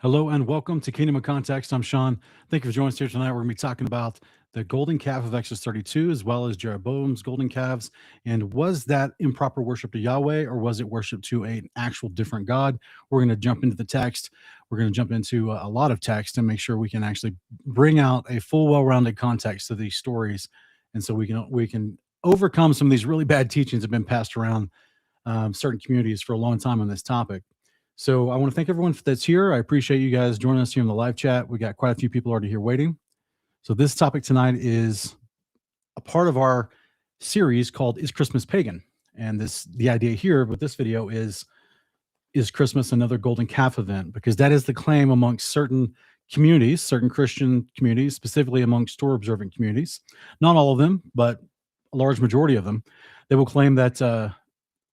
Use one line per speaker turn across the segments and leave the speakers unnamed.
Hello and welcome to Kingdom of Context. I'm Sean. Thank you for joining us here tonight. We're going to be talking about the golden calf of Exodus 32, as well as Jeroboam's golden calves. And was that improper worship to Yahweh, or was it worship to an actual different God? We're going to jump into the text. We're going to jump into a lot of text and make sure we can actually bring out a full, well-rounded context to these stories, and so we can overcome some of these really bad teachings that have been passed around certain communities for a long time on this topic. So I want to thank everyone that's here. I appreciate you guys joining us here in the live chat. We got quite a few people already here waiting. So this topic tonight is a part of our series called Is Christmas Pagan? And the idea here with this video is Christmas another golden calf event? Because that is the claim amongst certain communities, certain Christian communities, specifically amongst Torah observant communities. Not all of them, but a large majority of them. They will claim that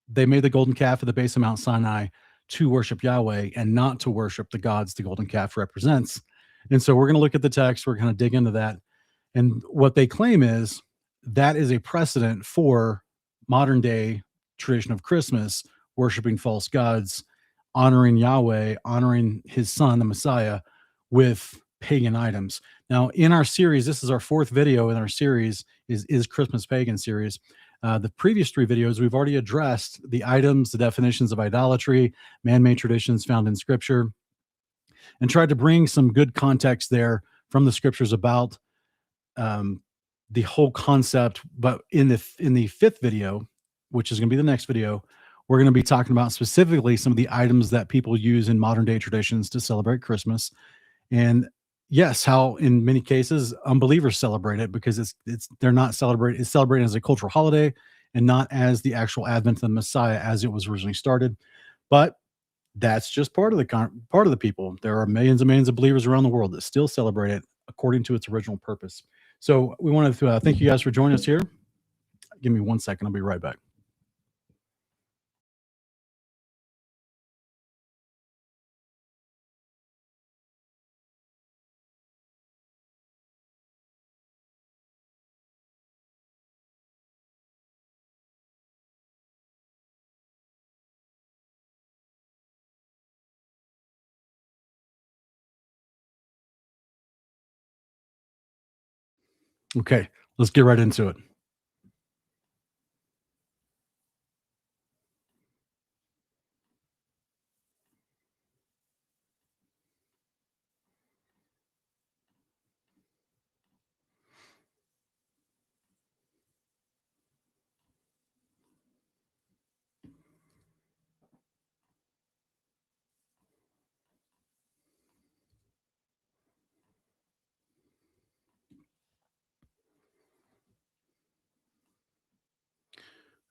they made the golden calf at the base of Mount Sinai to worship Yahweh and not to worship the gods the golden calf represents. And so we're going to look at the text. We're going to dig into that. And what they claim is that is a precedent for modern day tradition of Christmas, worshiping false gods, honoring Yahweh, honoring his son, the Messiah, with pagan items. Now, in our series, this is our fourth video in our series, is Christmas Pagan series. The previous three videos, we've already addressed the items, the definitions of idolatry, man-made traditions found in Scripture, and tried to bring some good context there from the Scriptures about the whole concept. But in the fifth video, which is going to be the next video, we're going to be talking about specifically some of the items that people use in modern-day traditions to celebrate Christmas. And yes, how in many cases unbelievers celebrate it, because they're not celebrating, it's celebrated as a cultural holiday and not as the actual advent of the Messiah as it was originally started. But that's just part of the people. There are millions and millions of believers around the world that still celebrate it according to its original purpose. So we want to thank you guys for joining us here. Give me 1 second. I'll be right back. Okay, let's get right into it.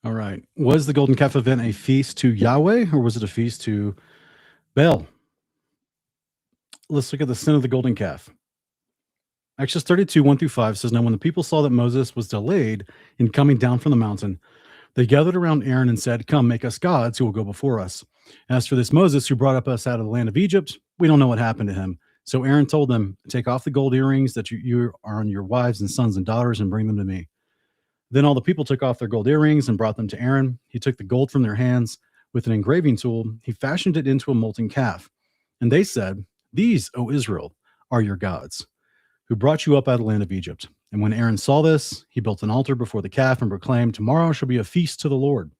All right. Was the golden calf event a feast to Yahweh, or was it a feast to Baal? Let's look at the sin of the golden calf. Exodus 32, 1-5 says, Now when the people saw that Moses was delayed in coming down from the mountain, they gathered around Aaron and said, Come, make us gods who will go before us. As for this Moses who brought up us out of the land of Egypt, we don't know what happened to him. So Aaron told them, Take off the gold earrings that you are on your wives and sons and daughters and bring them to me. Then all the people took off their gold earrings and brought them to Aaron. He took the gold from their hands. With an engraving tool, he fashioned it into a molten calf. And they said, These, O Israel, are your gods, who brought you up out of the land of Egypt. And when Aaron saw this, he built an altar before the calf and proclaimed, Tomorrow shall be a feast to the Lord.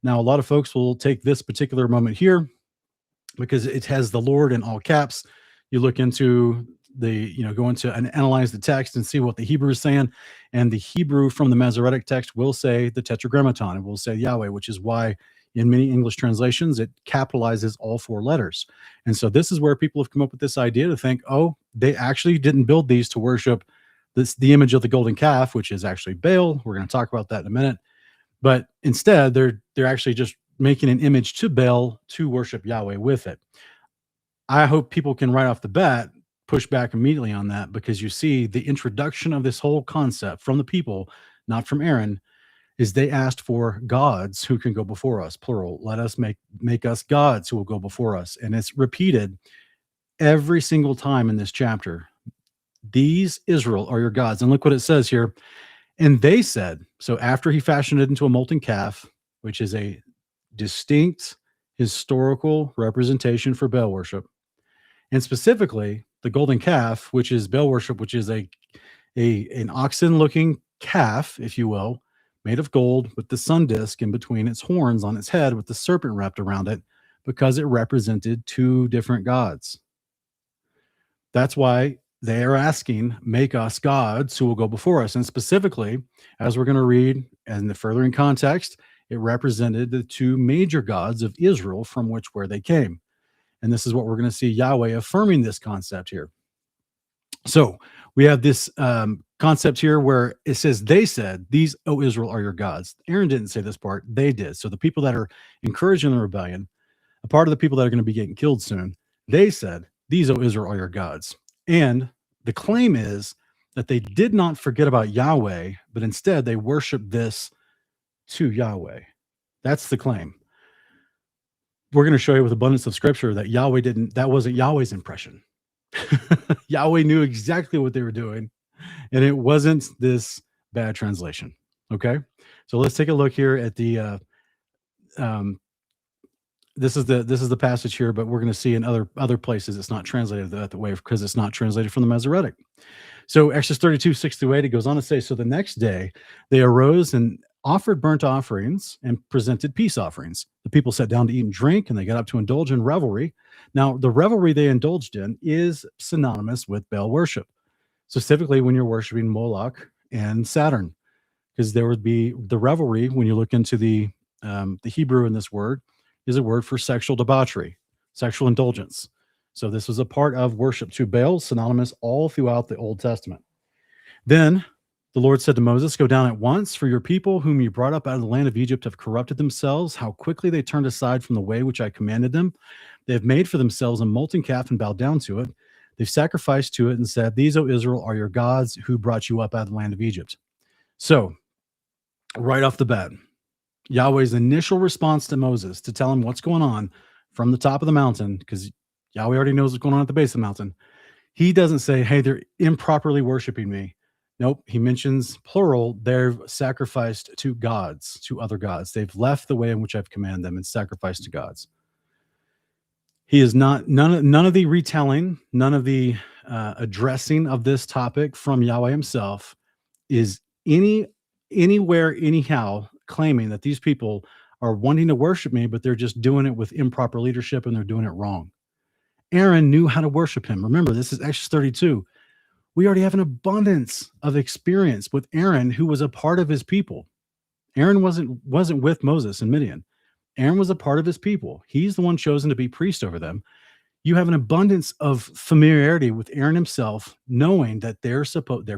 Now, a lot of folks will take this particular moment here because it has the Lord in all caps. You look into go into and analyze the text and see what the Hebrew is saying. And the Hebrew from the Masoretic text will say the Tetragrammaton. It will say Yahweh, which is why in many English translations, it capitalizes all four letters. And so this is where people have come up with this idea to think, oh, they actually didn't build these to worship the image of the golden calf, which is actually Baal. We're going to talk about that in a minute. But instead, they're actually just making an image to Baal to worship Yahweh with it. I hope people can right off the bat push back immediately on that, because you see the introduction of this whole concept from the people, not from Aaron, is they asked for gods who can go before us, plural. Let us make us gods who will go before us. And it's repeated every single time in this chapter. These Israel are your gods. And look what it says here. And they said, so after he fashioned it into a molten calf, which is a distinct historical representation for Baal worship, And specifically, the golden calf, which is Baal worship, which is an oxen-looking calf, if you will, made of gold with the sun disk in between its horns on its head with the serpent wrapped around it, because it represented two different gods. That's why they are asking, make us gods who will go before us. And specifically, as we're going to read and the further in context, it represented the two major gods of Israel from where they came. And this is what we're going to see Yahweh affirming this concept here. So we have this concept here where it says, they said, these, O Israel, are your gods. Aaron didn't say this part, they did. So the people that are encouraging the rebellion, a part of the people that are going to be getting killed soon, they said, these, O Israel, are your gods. And the claim is that they did not forget about Yahweh, but instead they worshiped this to Yahweh. That's the claim. We're going to show you with abundance of scripture that that wasn't Yahweh's impression. Yahweh knew exactly what they were doing, and it wasn't this bad translation. Okay, so let's take a look here at the this is the passage here, but we're going to see in other places it's not translated that way because it's not translated from the Masoretic. So Exodus 32, 6-8, it goes on to say, so the next day they arose and offered burnt offerings and presented peace offerings. The people sat down to eat and drink, and they got up to indulge in revelry. Now, the revelry they indulged in is synonymous with Baal worship, specifically when you're worshiping Moloch and Saturn, because there would be the revelry. When you look into the Hebrew in this word is a word for sexual debauchery, sexual indulgence. So this was a part of worship to Baal, synonymous all throughout the Old Testament. Then the Lord said to Moses, go down at once, for your people whom you brought up out of the land of Egypt have corrupted themselves. How quickly they turned aside from the way which I commanded them. They have made for themselves a molten calf and bowed down to it. They've sacrificed to it and said, these, O Israel, are your gods who brought you up out of the land of Egypt. So right off the bat, Yahweh's initial response to Moses to tell him what's going on from the top of the mountain, because Yahweh already knows what's going on at the base of the mountain. He doesn't say, hey, they're improperly worshiping me. Nope. He mentions plural. They've sacrificed to gods, to other gods. They've left the way in which I've commanded them and sacrificed to gods. He is not, none of the retelling, none of the addressing of this topic from Yahweh himself is anywhere, anyhow, claiming that these people are wanting to worship me, but they're just doing it with improper leadership and they're doing it wrong. Aaron knew how to worship him. Remember, this is Exodus 32. We already have an abundance of experience with Aaron, who was a part of his people. Aaron wasn't with Moses and Midian. Aaron was a part of his people. He's the one chosen to be priest over them. You have an abundance of familiarity with Aaron himself, knowing that they're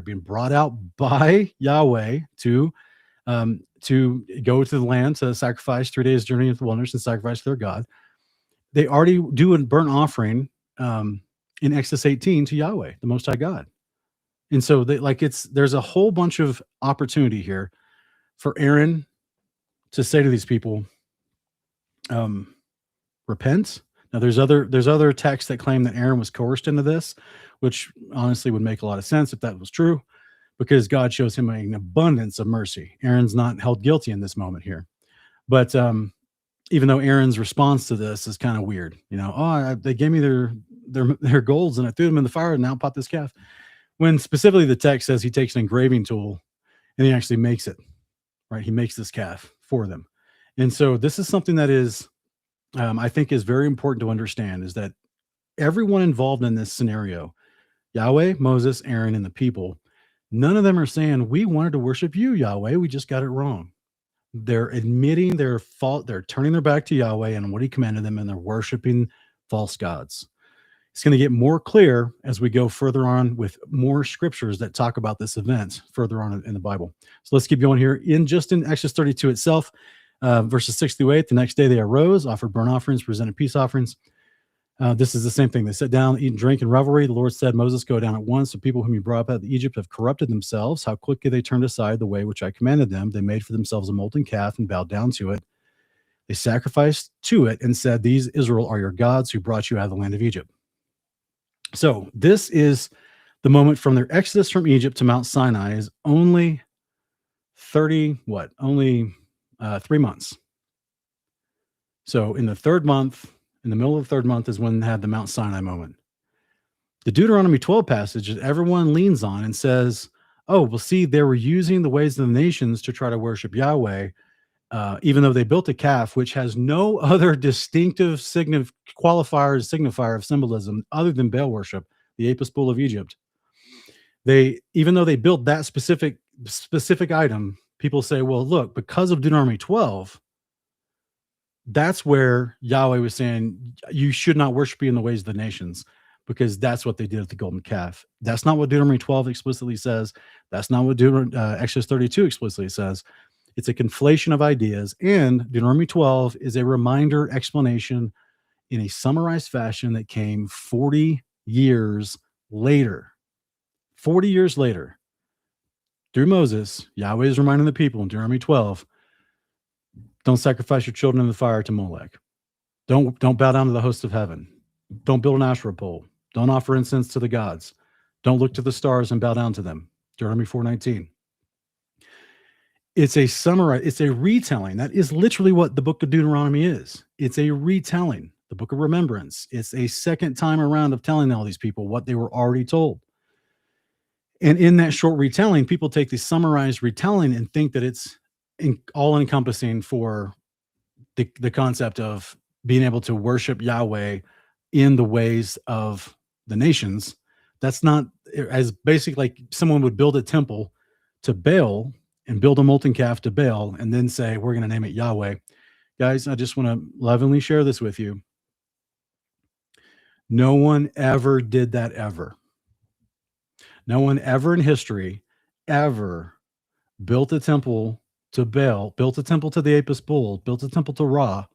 being brought out by Yahweh to go to the land to sacrifice 3 days journey into the wilderness and sacrifice to their God. They already do a burnt offering in Exodus 18 to Yahweh, the Most High God. And so there's a whole bunch of opportunity here for Aaron to say to these people, repent. Now there's other texts that claim that Aaron was coerced into this, which honestly would make a lot of sense if that was true, because God shows him an abundance of mercy. Aaron's not held guilty in this moment here. But even though Aaron's response to this is kind of weird, they gave me their golds and I threw them in the fire and now pot this calf. When specifically the text says he takes an engraving tool and he actually makes it, right? He makes this calf for them. And so this is something that is, I think is very important to understand, is that everyone involved in this scenario, Yahweh, Moses, Aaron, and the people, none of them are saying, we wanted to worship you, Yahweh. We just got it wrong. They're admitting their fault. They're turning their back to Yahweh and what he commanded them, and they're worshiping false gods. It's going to get more clear as we go further on with more scriptures that talk about this event further on in the Bible. So let's keep going here. In Exodus 32 itself, verses 6-8, the next day they arose, offered burnt offerings, presented peace offerings. This is the same thing. They sat down, eat and drink in revelry. The Lord said, Moses, go down at once. The people whom you brought up out of Egypt have corrupted themselves. How quickly they turned aside the way which I commanded them. They made for themselves a molten calf and bowed down to it. They sacrificed to it and said, these, Israel, are your gods who brought you out of the land of Egypt. So this is the moment from their exodus from Egypt to Mount Sinai is only 3 months. So in the third month, in the middle of the third month is when they had the Mount Sinai moment. The Deuteronomy 12 passage that everyone leans on and says, oh, well, see, they were using the ways of the nations to try to worship Yahweh, even though they built a calf, which has no other distinctive signifier of symbolism other than Baal worship, the Apis bull of Egypt. Even though they built that specific item, people say, well, look, because of Deuteronomy 12, that's where Yahweh was saying, you should not worship me in the ways of the nations, because that's what they did at the golden calf. That's not what Deuteronomy 12 explicitly says. That's not what Exodus 32 explicitly says. It's a conflation of ideas, and Deuteronomy 12 is a reminder explanation in a summarized fashion that came 40 years later. 40 years later, through Moses, Yahweh is reminding the people in Deuteronomy 12, don't sacrifice your children in the fire to Molech. Don't bow down to the host of heaven. Don't build an Asherah pole. Don't offer incense to the gods. Don't look to the stars and bow down to them. Deuteronomy 4:19. It's a summary. It's a retelling. That is literally what the book of Deuteronomy is. It's a retelling, the book of remembrance. It's a second time around of telling all these people what they were already told. And in that short retelling, people take the summarized retelling and think that it's all encompassing for the concept of being able to worship Yahweh in the ways of the nations. That's not as basic, like someone would build a temple to Baal and build a molten calf to Baal and then say, we're going to name it Yahweh. Guys, I just want to lovingly share this with you. No one ever did that ever. No one ever in history ever built a temple to Baal, built a temple to the Apis bull, built a temple to Ra.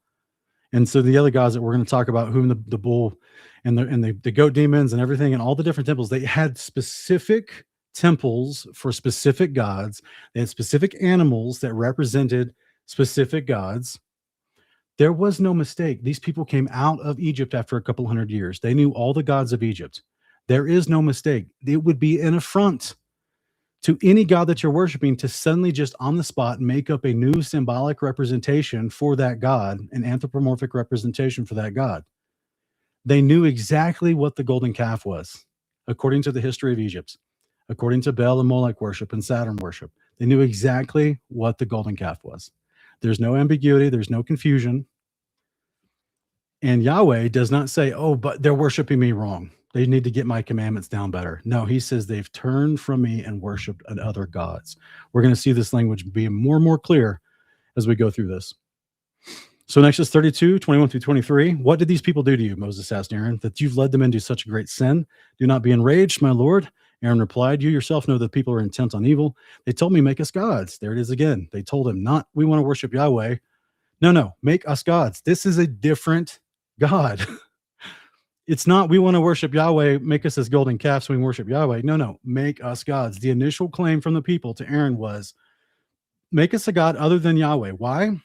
And so the other guys that we're going to talk about, whom the bull and the goat demons and everything, and all the different temples, they had specific temples for specific gods. They had specific animals that represented specific gods. There was no mistake. These people came out of Egypt after a couple hundred years. They knew all the gods of Egypt. There is no mistake. It would be an affront to any god that you're worshiping to suddenly just on the spot make up a new symbolic representation for that god, an anthropomorphic representation for that god. They knew exactly what the golden calf was, according to the history of Egypt, according to Baal and Molech worship and Saturn worship. They knew exactly what the golden calf was. There's no ambiguity. There's no confusion. And Yahweh does not say, oh, but they're worshiping me wrong. They need to get my commandments down better. No, he says they've turned from me and worshiped other gods. We're going to see this language being more and more clear as we go through this. So in Exodus 32, 21 through 23, what did these people do to you, Moses asked Aaron, that you've led them into such a great sin? Do not be enraged, my Lord. Aaron replied, you yourself know that people are intent on evil. They told me, make us gods. There it is again. They told him, not, we want to worship Yahweh. No, make us gods. This is a different God. It's not, we want to worship Yahweh, make us as golden calves so we can worship Yahweh. No, make us gods. The initial claim from the people to Aaron was, make us a god other than Yahweh. Why?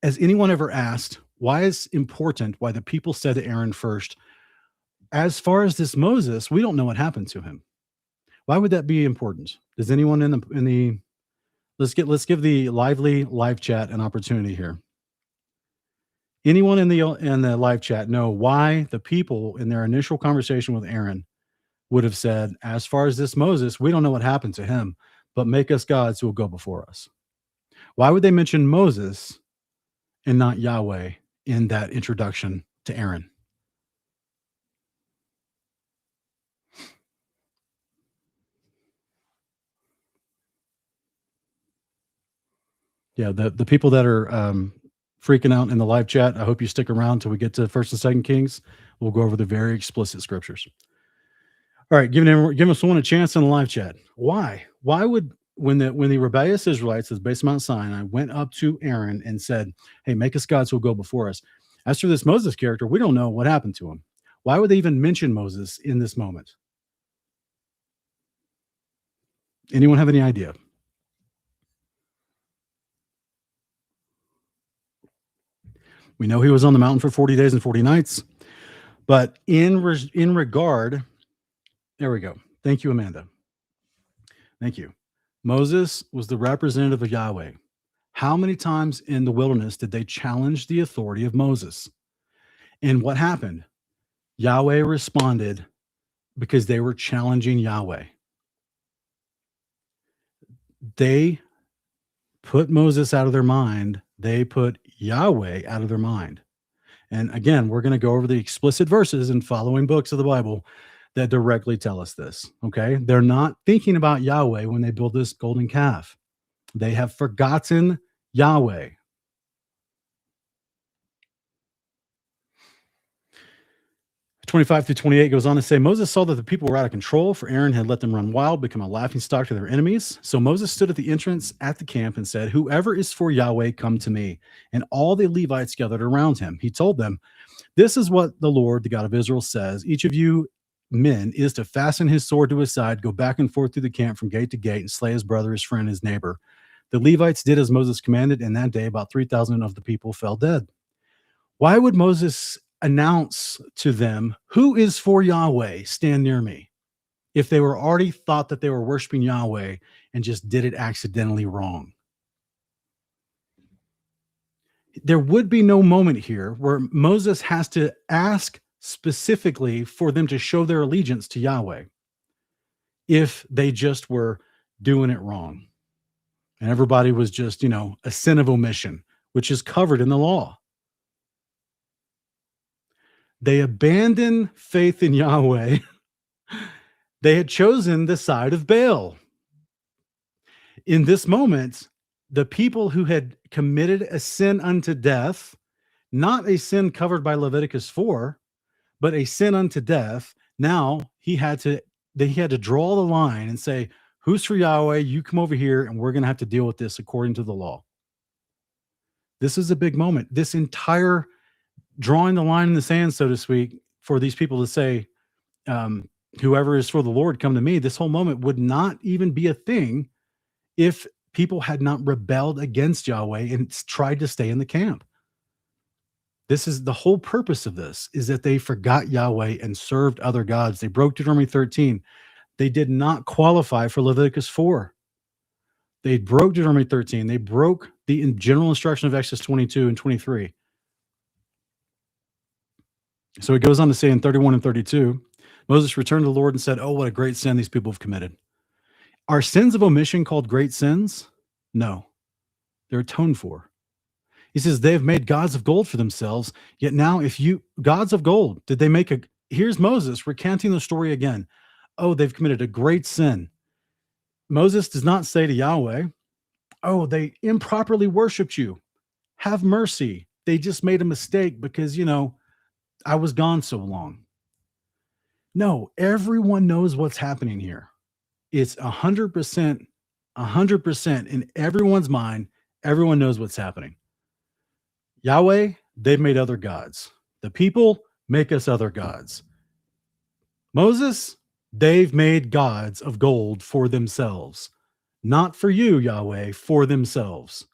Has anyone ever asked, why is important why the people said to Aaron first, as far as this Moses, we don't know what happened to him. Why would that be important? Does anyone in the let's give the lively live chat an opportunity here. Anyone in the live chat know why the people in their initial conversation with Aaron would have said, as far as this Moses, we don't know what happened to him, but make us gods who will go before us? Why would they mention Moses and not Yahweh in that introduction to Aaron? Yeah, the people that are freaking out in the live chat, I hope you stick around till we get to 1st and 2nd Kings. We'll go over the very explicit scriptures. All right, give us one a chance in the live chat. Why would, when the rebellious Israelites, as based on Mount Sinai, went up to Aaron and said, hey, make us gods who will go before us. As for this Moses character, we don't know what happened to him. Why would they even mention Moses in this moment? Anyone have any idea? We know he was on the mountain for 40 days and 40 nights, but in regard, there we go. Thank you, Amanda. Thank you. Moses was the representative of Yahweh. How many times in the wilderness did they challenge the authority of Moses? And what happened? Yahweh responded because they were challenging Yahweh. They put Moses out of their mind. They put Yahweh out of their mind. And again, we're going to go over the explicit verses in following books of the Bible that directly tell us this. Okay. They're not thinking about Yahweh when they build this golden calf. They have forgotten Yahweh. 25 through 28 goes on to say, Moses saw that the people were out of control, for Aaron had let them run wild, become a laughingstock to their enemies. So Moses stood at the entrance at the camp and said, whoever is for Yahweh, come to me. And all the Levites gathered around him. He told them, this is what the Lord, the God of Israel, says. Each of you men is to fasten his sword to his side, go back and forth through the camp from gate to gate, and slay his brother, his friend, his neighbor. The Levites did as Moses commanded, and that day about 3,000 of the people fell dead. Why would Moses announce to them, who is for Yahweh, stand near me, if they were already thought that they were worshiping Yahweh and just did it accidentally wrong? There would be no moment here where Moses has to ask specifically for them to show their allegiance to Yahweh if they just were doing it wrong. And everybody was just, a sin of omission, which is covered in the law. They abandoned faith in Yahweh. They had chosen the side of Baal. In this moment, the people who had committed a sin unto death, not a sin covered by Leviticus 4, but a sin unto death, now he had to draw the line and say, who's for Yahweh? You come over here, and we're going to have to deal with this according to the law. This is a big moment. This entire drawing the line in the sand, so to speak, for these people to say, whoever is for the Lord, come to me. This whole moment would not even be a thing if people had not rebelled against Yahweh and tried to stay in the camp. This is the whole purpose of this, is that they forgot Yahweh and served other gods. They broke Deuteronomy 13. They did not qualify for Leviticus 4. They broke Deuteronomy 13. They broke the general instruction of Exodus 22 and 23. So it goes on to say in 31 and 32, Moses returned to the Lord and said, oh, what a great sin these people have committed. Are sins of omission called great sins? No, they're atoned for. He says they've made gods of gold for themselves. Yet now gods of gold, here's Moses recanting the story again. Oh, they've committed a great sin. Moses does not say to Yahweh, oh, they improperly worshiped you. Have mercy. They just made a mistake because, I was gone so long. No, everyone knows what's happening here. It's 100% in everyone's mind. Everyone knows what's happening. Yahweh, they've made other gods. The people make us other gods. Moses, they've made gods of gold for themselves. Not for you, Yahweh, for themselves.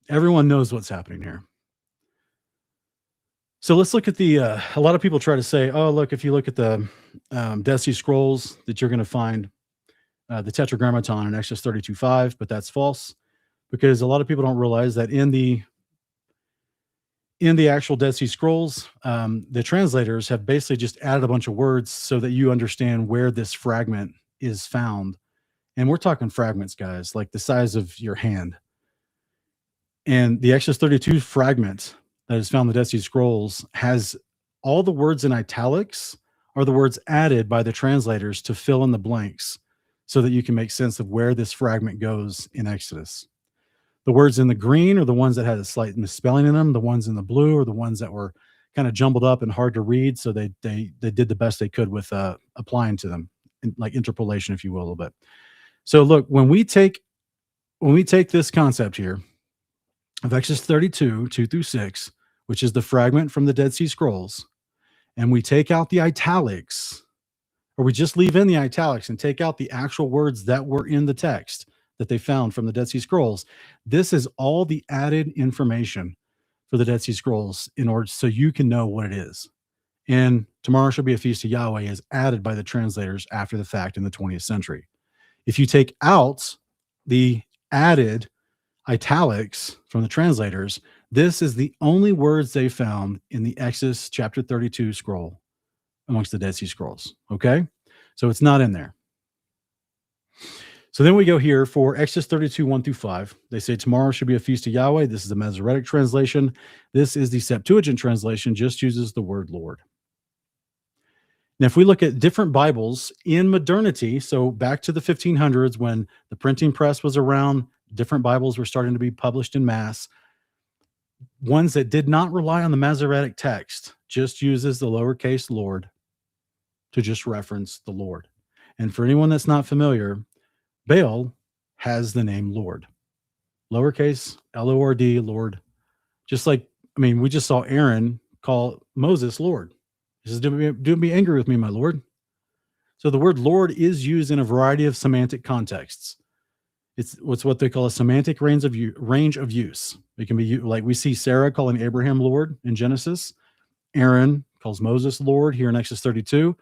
Everyone knows what's happening here. So let's look at a lot of people try to say, oh, look, if you look at the Dead Sea Scrolls, that you're going to find the Tetragrammaton in Exodus 32:5, but that's false, because a lot of people don't realize that in the actual Dead Sea Scrolls, the translators have basically just added a bunch of words so that you understand where this fragment is found. And we're talking fragments, guys, like the size of your hand. And the Exodus 32 fragment that is found in the Dead Sea Scrolls has all the words in italics are the words added by the translators to fill in the blanks so that you can make sense of where this fragment goes in Exodus. The words in the green are the ones that had a slight misspelling in them. The ones in the blue are the ones that were kind of jumbled up and hard to read. So they did the best they could with applying to them, like interpolation, if you will, a little bit. So look, when we take this concept here of Exodus 32, 2-6, which is the fragment from the Dead Sea Scrolls, and we take out the italics, or we just leave in the italics and take out the actual words that were in the text that they found from the Dead Sea Scrolls, this is all the added information for the Dead Sea Scrolls in order so you can know what it is. And tomorrow shall be a feast to Yahweh is added by the translators after the fact in the 20th century. If you take out the added italics from the translators, this is the only words they found in the Exodus chapter 32 scroll. amongst the Dead Sea Scrolls. Okay, so it's not in there. So then we go here for Exodus 32, 1 through 5. They say tomorrow should be a feast to Yahweh. This is the Masoretic translation. This is the Septuagint translation, just uses the word Lord. Now, if we look at different Bibles in modernity, so back to the 1500s when the printing press was around, different Bibles were starting to be published in mass. Ones that did not rely on the Masoretic text just uses the lowercase Lord to just reference the Lord. And for anyone that's not familiar, Baal has the name Lord. Lowercase L-O-R-D, Lord. Just like, I mean, we just saw Aaron call Moses Lord. He says, do be angry with me, my Lord. So the word Lord is used in a variety of semantic contexts. It's what they call a semantic range of use. It can be like we see Sarah calling Abraham Lord in Genesis. Aaron calls Moses Lord here in Exodus 32.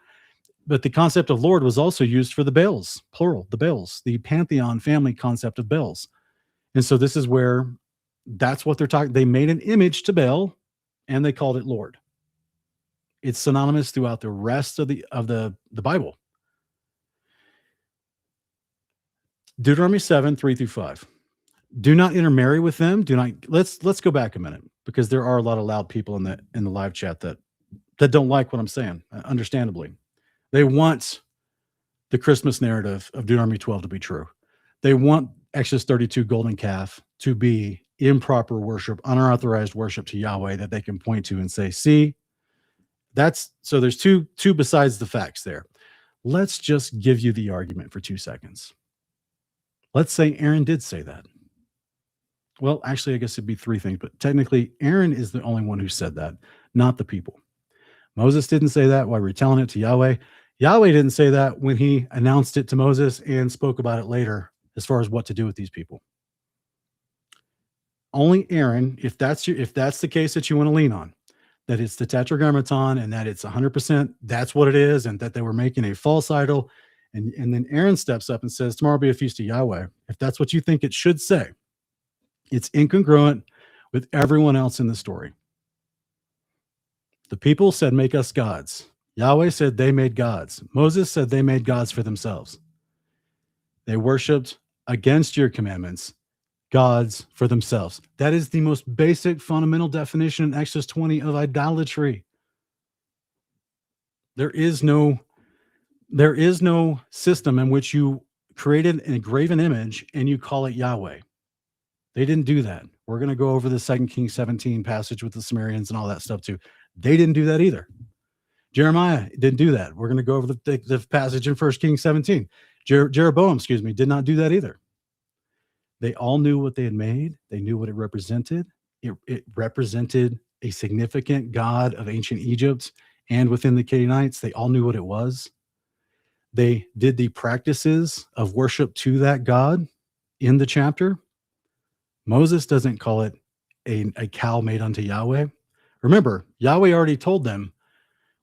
But the concept of Lord was also used for the Baals, plural, the Baals, the pantheon family concept of Baals. And so this is where that's what they're talking. They made an image to Baal and they called it Lord. It's synonymous throughout the rest of the Bible. Deuteronomy 7, 3 through 5. Do not intermarry with them. Do not, let's go back a minute, because there are a lot of loud people in the live chat that don't like what I'm saying, understandably. They want the Christmas narrative of Deuteronomy 12 to be true. They want Exodus 32 golden calf to be improper worship, unauthorized worship to Yahweh that they can point to and say, see, so there's two besides the facts there. Let's just give you the argument for 2 seconds. Let's say Aaron did say that. Well, actually, I guess it'd be 3 things, but technically Aaron is the only one who said that, not the people. Moses didn't say that while retelling it to Yahweh. Yahweh didn't say that when he announced it to Moses and spoke about it later as far as what to do with these people. Only Aaron, if that's the case that you want to lean on, that it's the Tetragrammaton and that it's 100%, that's what it is, and that they were making a false idol. And then Aaron steps up and says, tomorrow will be a feast to Yahweh. If that's what you think it should say, it's incongruent with everyone else in the story. The people said, make us gods. Yahweh said they made gods. Moses said they made gods for themselves. They worshiped against your commandments, gods for themselves. That is the most basic fundamental definition in Exodus 20 of idolatry. There is no system in which you created an engraven image and you call it Yahweh. They didn't do that. We're going to go over the 2 Kings 17 passage with the Sumerians and all that stuff too. They didn't do that either. Jeremiah didn't do that. We're going to go over the passage in 1 Kings 17. Jeroboam, did not do that either. They all knew what they had made. They knew what it represented. It represented a significant god of ancient Egypt and within the Canaanites. They all knew what it was. They did the practices of worship to that god in the chapter. Moses doesn't call it a cow made unto Yahweh. Remember, Yahweh already told them,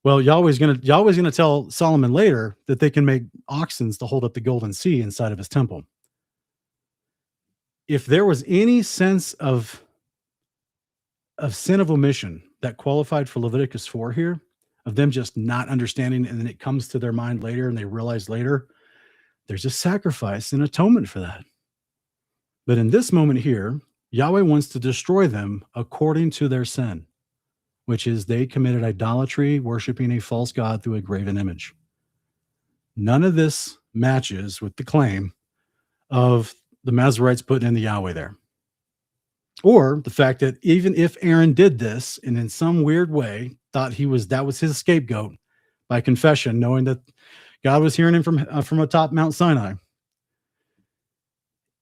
well, Yahweh's gonna tell Solomon later that they can make oxen to hold up the golden sea inside of his temple. If there was any sense of sin of omission that qualified for Leviticus 4 here, of them just not understanding, and then it comes to their mind later and they realize later, there's a sacrifice and atonement for that. But in this moment here, Yahweh wants to destroy them according to their sin, which is they committed idolatry, worshiping a false god through a graven image. None of this matches with the claim of the Masoretes putting in the Yahweh there. Or the fact that even if Aaron did this and in some weird way thought that was his scapegoat by confession, knowing that God was hearing him from atop Mount Sinai,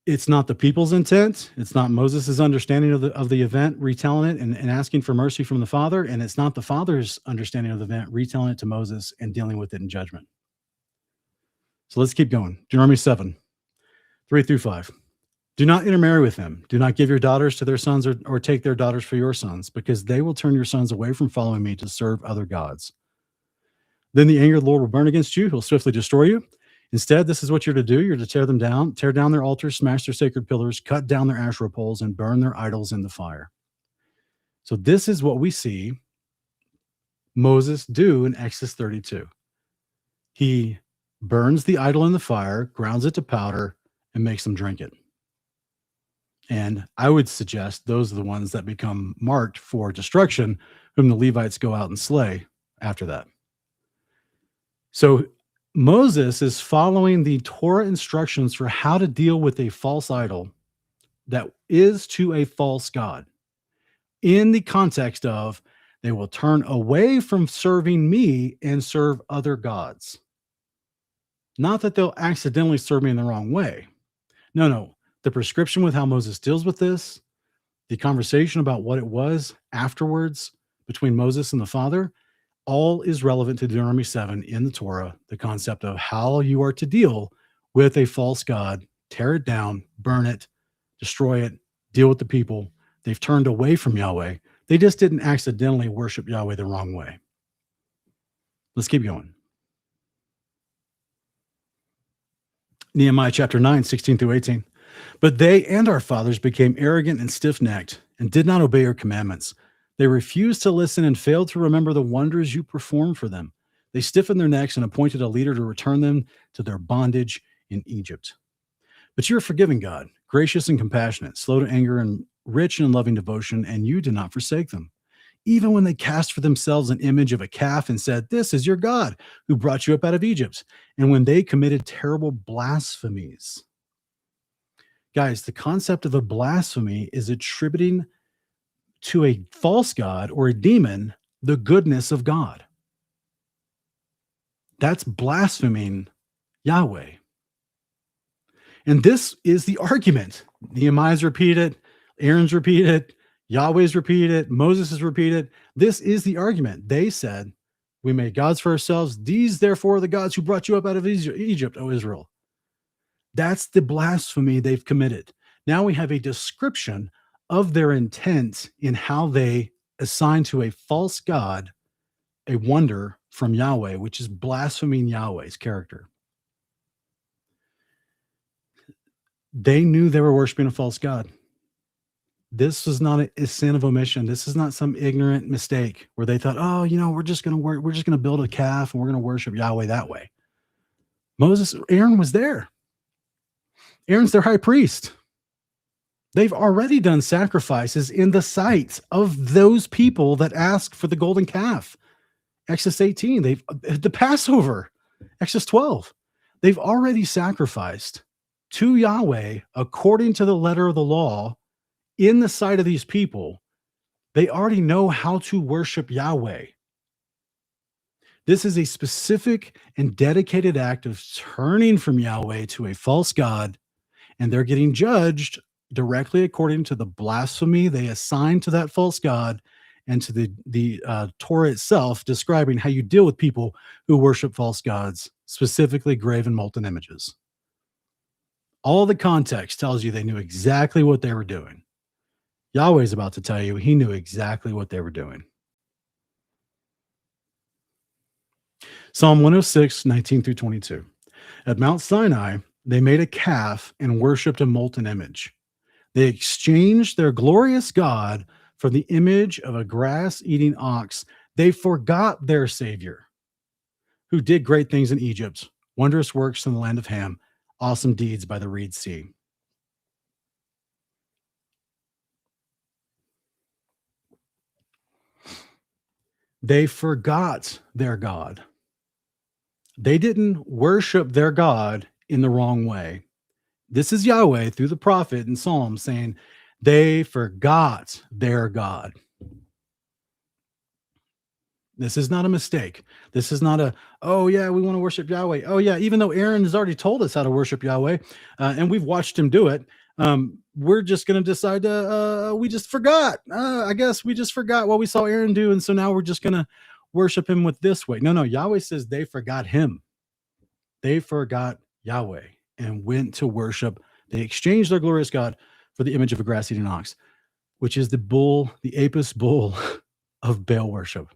it's not the people's intent. It's not Moses' understanding of the event, retelling it and asking for mercy from the Father. And it's not the Father's understanding of the event, retelling it to Moses and dealing with it in judgment. So let's keep going. Deuteronomy 7, 3 through 5. Do not intermarry with them. Do not give your daughters to their sons or take their daughters for your sons, because they will turn your sons away from following me to serve other gods. Then the anger of the Lord will burn against you. He'll swiftly destroy you. Instead, this is what you're to do. You're to tear them down, tear down their altars, smash their sacred pillars, cut down their Asherah poles, and burn their idols in the fire. So this is what we see Moses do in Exodus 32? He burns the idol in the fire, grounds it to powder, and makes them drink it. And I would suggest those are the ones that become marked for destruction, whom the Levites go out and slay after that. So Moses is following the Torah instructions for how to deal with a false idol that is to a false god, in the context of they will turn away from serving me and serve other gods. Not that they'll accidentally serve me in the wrong way. No. The prescription with how Moses deals with this, the conversation about what it was afterwards between Moses and the Father, all is relevant to Deuteronomy 7 in the Torah, the concept of how you are to deal with a false god, tear it down, burn it, destroy it, deal with the people. They've turned away from Yahweh. They just didn't accidentally worship Yahweh the wrong way. Let's keep going. Nehemiah chapter 9, 16 through 18. But they and our fathers became arrogant and stiff-necked and did not obey your commandments. They refused to listen and failed to remember the wonders you performed for them. They stiffened their necks and appointed a leader to return them to their bondage in Egypt. But you're a forgiving God, gracious and compassionate, slow to anger and rich in loving devotion, and you did not forsake them. Even when they cast for themselves an image of a calf and said, "This is your God who brought you up out of Egypt," and when they committed terrible blasphemies. Guys, the concept of a blasphemy is attributing to a false god or a demon the goodness of God. That's blaspheming Yahweh. And this is the argument. Nehemiah's repeated, Aaron's repeated, Yahweh's repeated, Moses has repeated. This is the argument. They said, "We made gods for ourselves. These, therefore, are the gods who brought you up out of Egypt, O Israel." That's the blasphemy they've committed. Now we have a description of their intent in how they assign to a false god a wonder from Yahweh, which is blaspheming Yahweh's character. They knew they were worshiping a false god. This was not a sin of omission. This is not some ignorant mistake where they thought, "Oh, we're just going to build a calf and we're going to worship Yahweh that way." Aaron was there. Aaron's their high priest. They've already done sacrifices in the sight of those people that asked for the golden calf. Exodus 18, the Passover, Exodus 12. They've already sacrificed to Yahweh according to the letter of the law in the sight of these people. They already know how to worship Yahweh. This is a specific and dedicated act of turning from Yahweh to a false god, and they're getting judged directly according to the blasphemy they assign to that false god and to the Torah itself, describing how you deal with people who worship false gods, specifically graven molten images. All the context tells you they knew exactly what they were doing. Yahweh's about to tell you he knew exactly what they were doing. Psalm 106, 19 through 22. At Mount Sinai, they made a calf and worshipped a molten image. They exchanged their glorious God for the image of a grass-eating ox. They forgot their Savior, who did great things in Egypt, wondrous works in the land of Ham, awesome deeds by the Reed Sea. They forgot their God. They didn't worship their God in the wrong way. This is Yahweh through the prophet in Psalms saying they forgot their God. This is not a mistake. This is not oh yeah, we want to worship Yahweh. Oh yeah, even though Aaron has already told us how to worship Yahweh, and we've watched him do it, we're just going to decide we just forgot. I guess we just forgot what we saw Aaron do, and so now we're just going to worship him with this way. No, Yahweh says they forgot him. They forgot Yahweh and went to worship. They exchanged their glorious God for the image of a grass-eating ox, which is the bull, the Apis bull of Baal worship.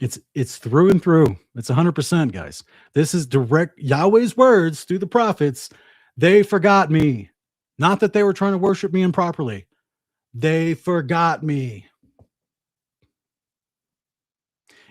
It's through and through. It's 100%, guys. This is direct Yahweh's words through the prophets. They forgot me. Not that they were trying to worship me improperly. They forgot me.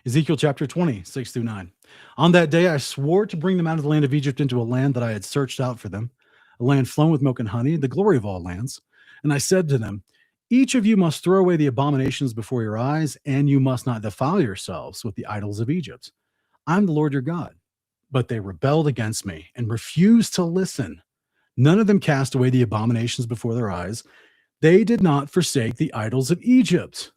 Ezekiel chapter 20, 6-9. On that day, I swore to bring them out of the land of Egypt into a land that I had searched out for them, a land flowing with milk and honey, the glory of all lands. And I said to them, each of you must throw away the abominations before your eyes, and you must not defile yourselves with the idols of Egypt. I'm the Lord your God. But they rebelled against me and refused to listen. None of them cast away the abominations before their eyes. They did not forsake the idols of Egypt.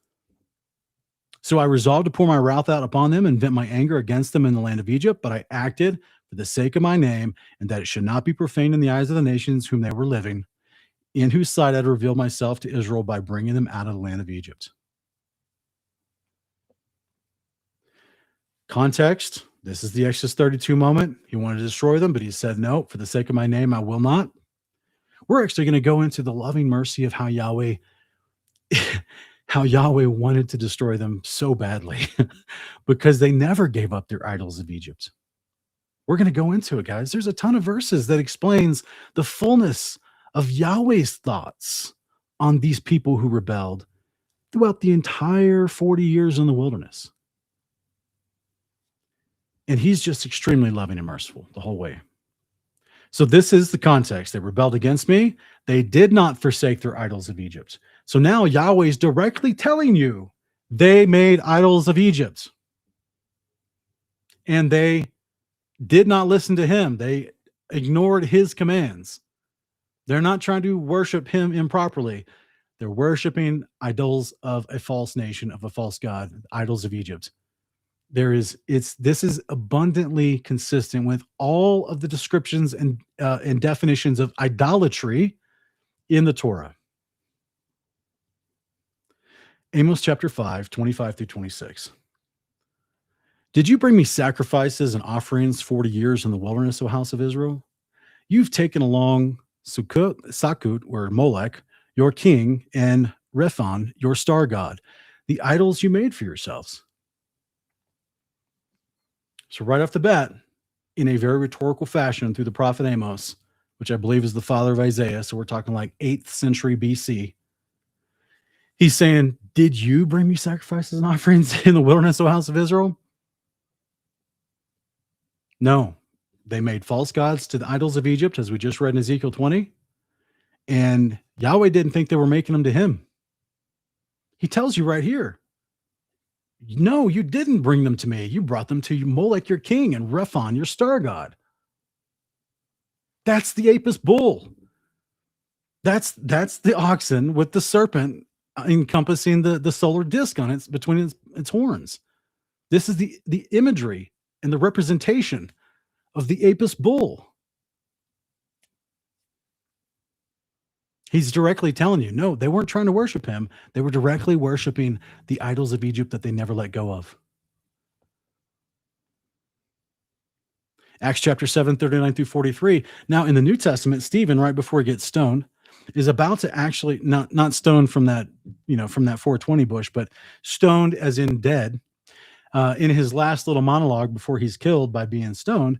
So I resolved to pour my wrath out upon them and vent my anger against them in the land of Egypt, but I acted for the sake of my name, and that it should not be profaned in the eyes of the nations whom they were living, in whose sight I had revealed myself to Israel by bringing them out of the land of Egypt. Context, this is the Exodus 32 moment. He wanted to destroy them, but he said, no, for the sake of my name, I will not. We're actually going to go into the loving mercy of how Yahweh wanted to destroy them so badly because they never gave up their idols of Egypt. We're going to go into it, guys. There's a ton of verses that explains the fullness of Yahweh's thoughts on these people who rebelled throughout the entire 40 years in the wilderness. And he's just extremely loving and merciful the whole way. So this is the context. They rebelled against me. They did not forsake their idols of Egypt. So now Yahweh is directly telling you they made idols of Egypt. And they did not listen to him. They ignored his commands. They're not trying to worship him improperly. They're worshiping idols of a false nation, of a false god, idols of Egypt. This is abundantly consistent with all of the descriptions and definitions of idolatry in the Torah. Amos chapter 5, 25-26. Did you bring me sacrifices and offerings 40 years in the wilderness, O house of Israel? You've taken along 𝐓𝐡𝐞, or Molech, your king, and Rephan, your star god, the idols you made for yourselves. So right off the bat, in a very rhetorical fashion through the prophet Amos, which I believe is the father of Isaiah, so we're talking like 8th century BC, he's saying, did you bring me sacrifices and offerings in the wilderness, O house of Israel? No. They made false gods to the idols of Egypt, as we just read in Ezekiel 20, and Yahweh didn't think they were making them to him. He tells you right here, no, you didn't bring them to me. You brought them to Molech, your king, and Rephan, your star god. That's the Apis bull. That's the oxen with the serpent encompassing the solar disc on it between its horns. This is the imagery and the representation of the Apis bull. He's directly telling you, no, they weren't trying to worship him. They were directly worshiping the idols of Egypt that they never let go of. Acts chapter 7, 39-43. Now, in the New Testament, Stephen, right before he gets stoned, is about to actually, not stoned from that, from that 420 bush, but stoned as in dead. In his last little monologue before he's killed by being stoned,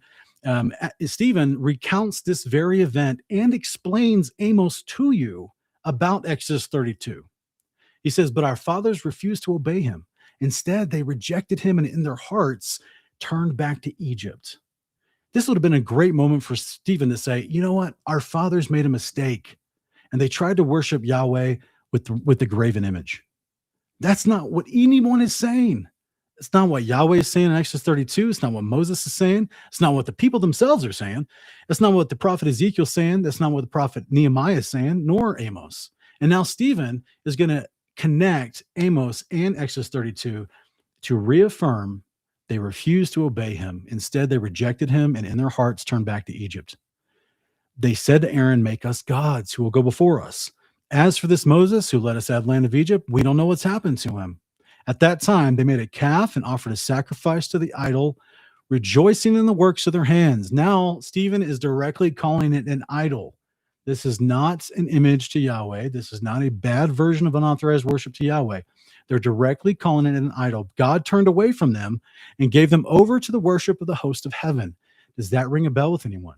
Stephen recounts this very event and explains Amos to you about Exodus 32. He says, but our fathers refused to obey him. Instead, they rejected him and in their hearts turned back to Egypt. This would have been a great moment for Stephen to say, you know what? Our fathers made a mistake and they tried to worship Yahweh with the graven image. That's not what anyone is saying. It's not what Yahweh is saying in Exodus 32. It's not what Moses is saying. It's not what the people themselves are saying. It's not what the prophet Ezekiel is saying. That's not what the prophet Nehemiah is saying, nor Amos. And now Stephen is going to connect Amos and Exodus 32 to reaffirm they refused to obey him. Instead, they rejected him and in their hearts turned back to Egypt. They said to Aaron, make us gods who will go before us. As for this Moses who led us out of the land of Egypt, we don't know what's happened to him. At that time, they made a calf and offered a sacrifice to the idol, rejoicing in the works of their hands. Now, Stephen is directly calling it an idol. This is not an image to Yahweh. This is not a bad version of unauthorized worship to Yahweh. They're directly calling it an idol. God turned away from them and gave them over to the worship of the host of heaven. Does that ring a bell with anyone?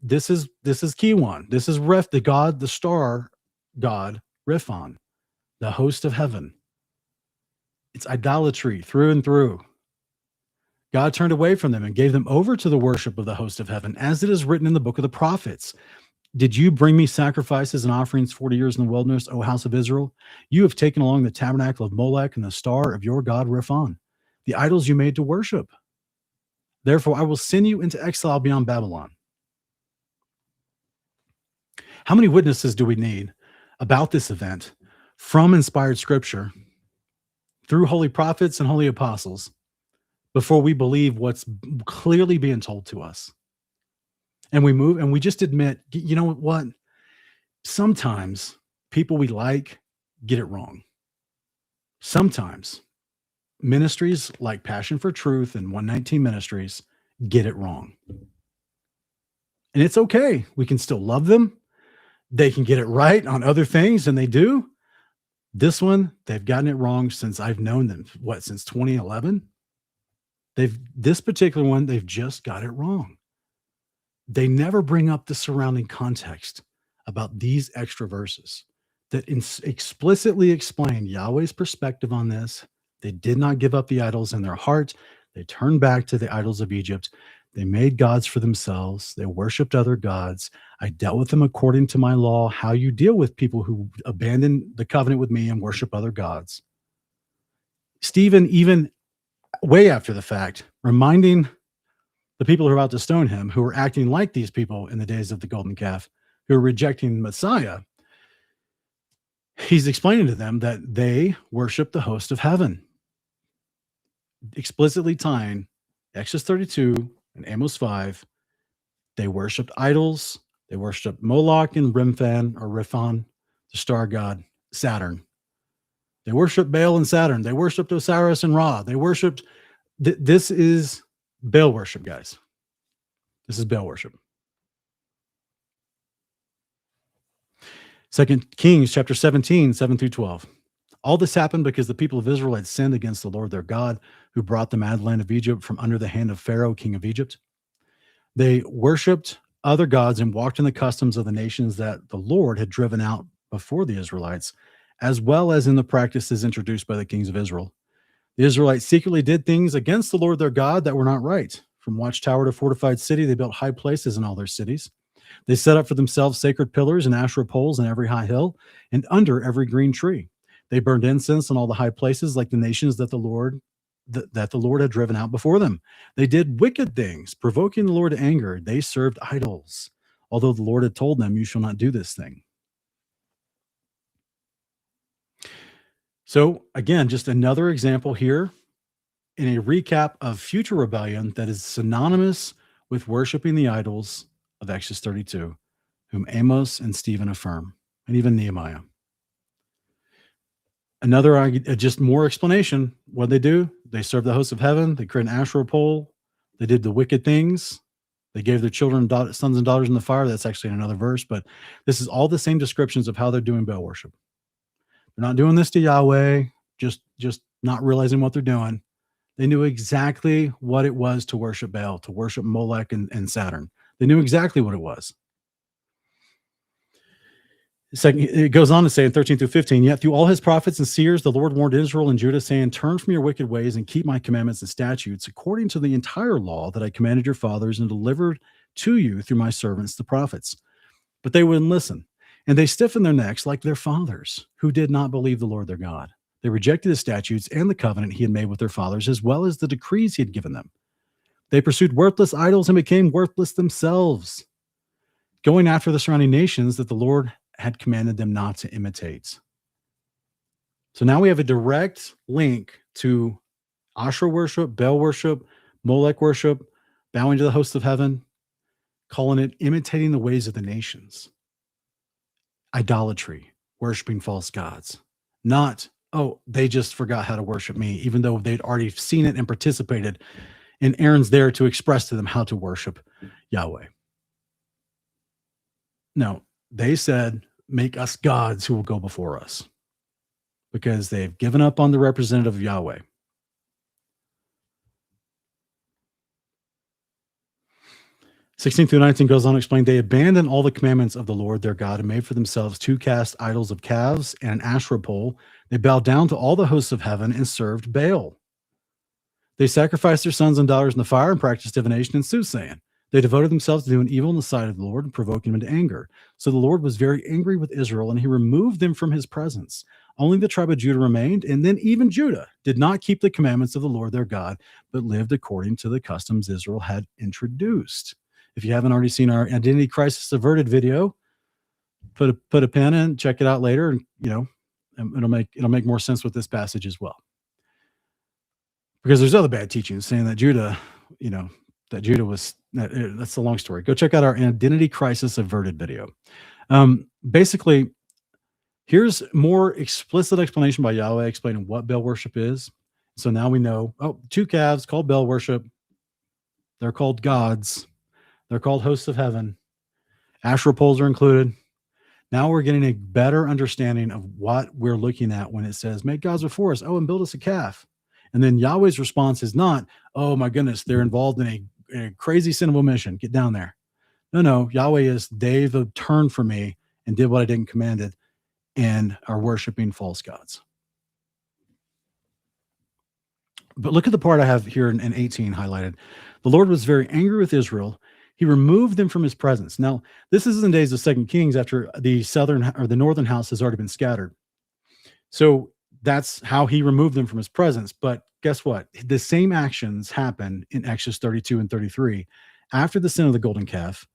This is 𝐤1. This is the star god, Rephan, the host of heaven. It's idolatry through and through. God turned away from them and gave them over to the worship of the host of heaven, as it is written in the book of the prophets. Did you bring me sacrifices and offerings 40 years in the wilderness, O house of Israel? You have taken along the tabernacle of Molech and the star of your god Rephan, the idols you made to worship. Therefore, I will send you into exile beyond Babylon. How many witnesses do we need about this event from inspired scripture through holy prophets and holy apostles before we believe what's clearly being told to us? And we move and we just admit, you know what? Sometimes people we like get it wrong. Sometimes ministries like Passion for Truth and 119 Ministries get it wrong. And it's okay. We can still love them. They can get it right on other things, and they do. This one, they've gotten it wrong since I've known them. What, since 2011? This particular one, they've just got it wrong. They never bring up the surrounding context about these extra verses that explicitly explain Yahweh's perspective on this. They did not give up the idols in their heart. They turned back to the idols of Egypt. They made gods for themselves. They worshiped other gods. I dealt with them according to my law, how you deal with people who abandon the covenant with me and worship other gods. Stephen, even way after the fact, reminding the people who are about to stone him, who were acting like these people in the days of the golden calf, who are rejecting Messiah, he's explaining to them that they worship the host of heaven, explicitly tying Exodus 32 and Amos 5. They worshipped idols. They worshipped Moloch and Rephan, the star god Saturn. They worshipped Baal and Saturn. They worshipped Osiris and Ra. They worshipped. This is Baal worship, guys. This is Baal worship. 2 Kings chapter 17, 7 through 12. All this happened because the people of Israel had sinned against the Lord their God, who brought them out of the land of Egypt from under the hand of Pharaoh, king of Egypt. They worshipped other gods and walked in the customs of the nations that the Lord had driven out before the Israelites, as well as in the practices introduced by the kings of Israel. The Israelites secretly did things against the Lord their God that were not right. From watchtower to fortified city, they built high places in all their cities. They set up for themselves sacred pillars and Asherah poles in every high hill and under every green tree. They burned incense on all the high places like the nations that the Lord had driven out before them. They did wicked things, provoking the Lord to anger. They served idols, although the Lord had told them, you shall not do this thing. So again, just another example here in a recap of future rebellion that is synonymous with worshiping the idols of Exodus 32, whom Amos and Stephen affirm, and even Nehemiah. Another, just more explanation. What they do? They serve the host of heaven. They create an Asherah pole. They did the wicked things. They gave their children, sons and daughters in the fire. That's actually in another verse, but this is all the same descriptions of how they're doing Baal worship. They're not doing this to Yahweh, just not realizing what they're doing. They knew exactly what it was to worship Baal, to worship Molech and Saturn. They knew exactly what it was. It goes on to say in 13 through 15, yet through all his prophets and seers, the Lord warned Israel and Judah, saying, turn from your wicked ways and keep my commandments and statutes according to the entire law that I commanded your fathers and delivered to you through my servants, the prophets. But they wouldn't listen, and they stiffened their necks like their fathers, who did not believe the Lord their God. They rejected his statutes and the covenant he had made with their fathers, as well as the decrees he had given them. They pursued worthless idols and became worthless themselves, going after the surrounding nations that the Lord had commanded them not to imitate. So now we have a direct link to Asherah worship, Baal worship, Molech worship, bowing to the host of heaven, calling it imitating the ways of the nations. Idolatry, worshiping false gods. Not, oh, they just forgot how to worship me, even though they'd already seen it and participated, and Aaron's there to express to them how to worship Yahweh. No, they said, make us gods who will go before us, because they've given up on the representative of Yahweh. 16 through 19 goes on to explain, they abandoned all the commandments of the Lord their God and made for themselves 2 cast idols of calves and an Asherah pole. They bowed down to all the hosts of heaven and served Baal. They sacrificed their sons and daughters in the fire and practiced divination and soothsaying. They devoted themselves to doing evil in the sight of the Lord and provoking him into anger. So the Lord was very angry with Israel, and he removed them from his presence. Only the tribe of Judah remained, and then even Judah did not keep the commandments of the Lord their God, but lived according to the customs Israel had introduced. If you haven't already seen our Identity Crisis Averted video, put a pin in, check it out later, and it'll make more sense with this passage as well. Because there's other bad teachings saying that Judah, was, that's a long story. Go check out our Identity Crisis Averted video. Basically, here's more explicit explanation by Yahweh explaining what Baal worship is. So now we know, 2 calves called Baal worship. They're called gods. They're called hosts of heaven. Asherah poles are included. Now we're getting a better understanding of what we're looking at when it says, make gods before us, and build us a calf. And then Yahweh's response is not, oh my goodness, they're involved in a crazy sin of omission. Get down there. No. Yahweh is, they've turned from me and did what I didn't commanded and are worshiping false gods. But look at the part I have here in 18 highlighted. The Lord was very angry with Israel. He removed them from his presence. Now, this is in the days of 2 Kings after the northern house has already been scattered. So that's how he removed them from his presence. But guess what? The same actions happen in Exodus 32 and 33. After the sin of the golden calf,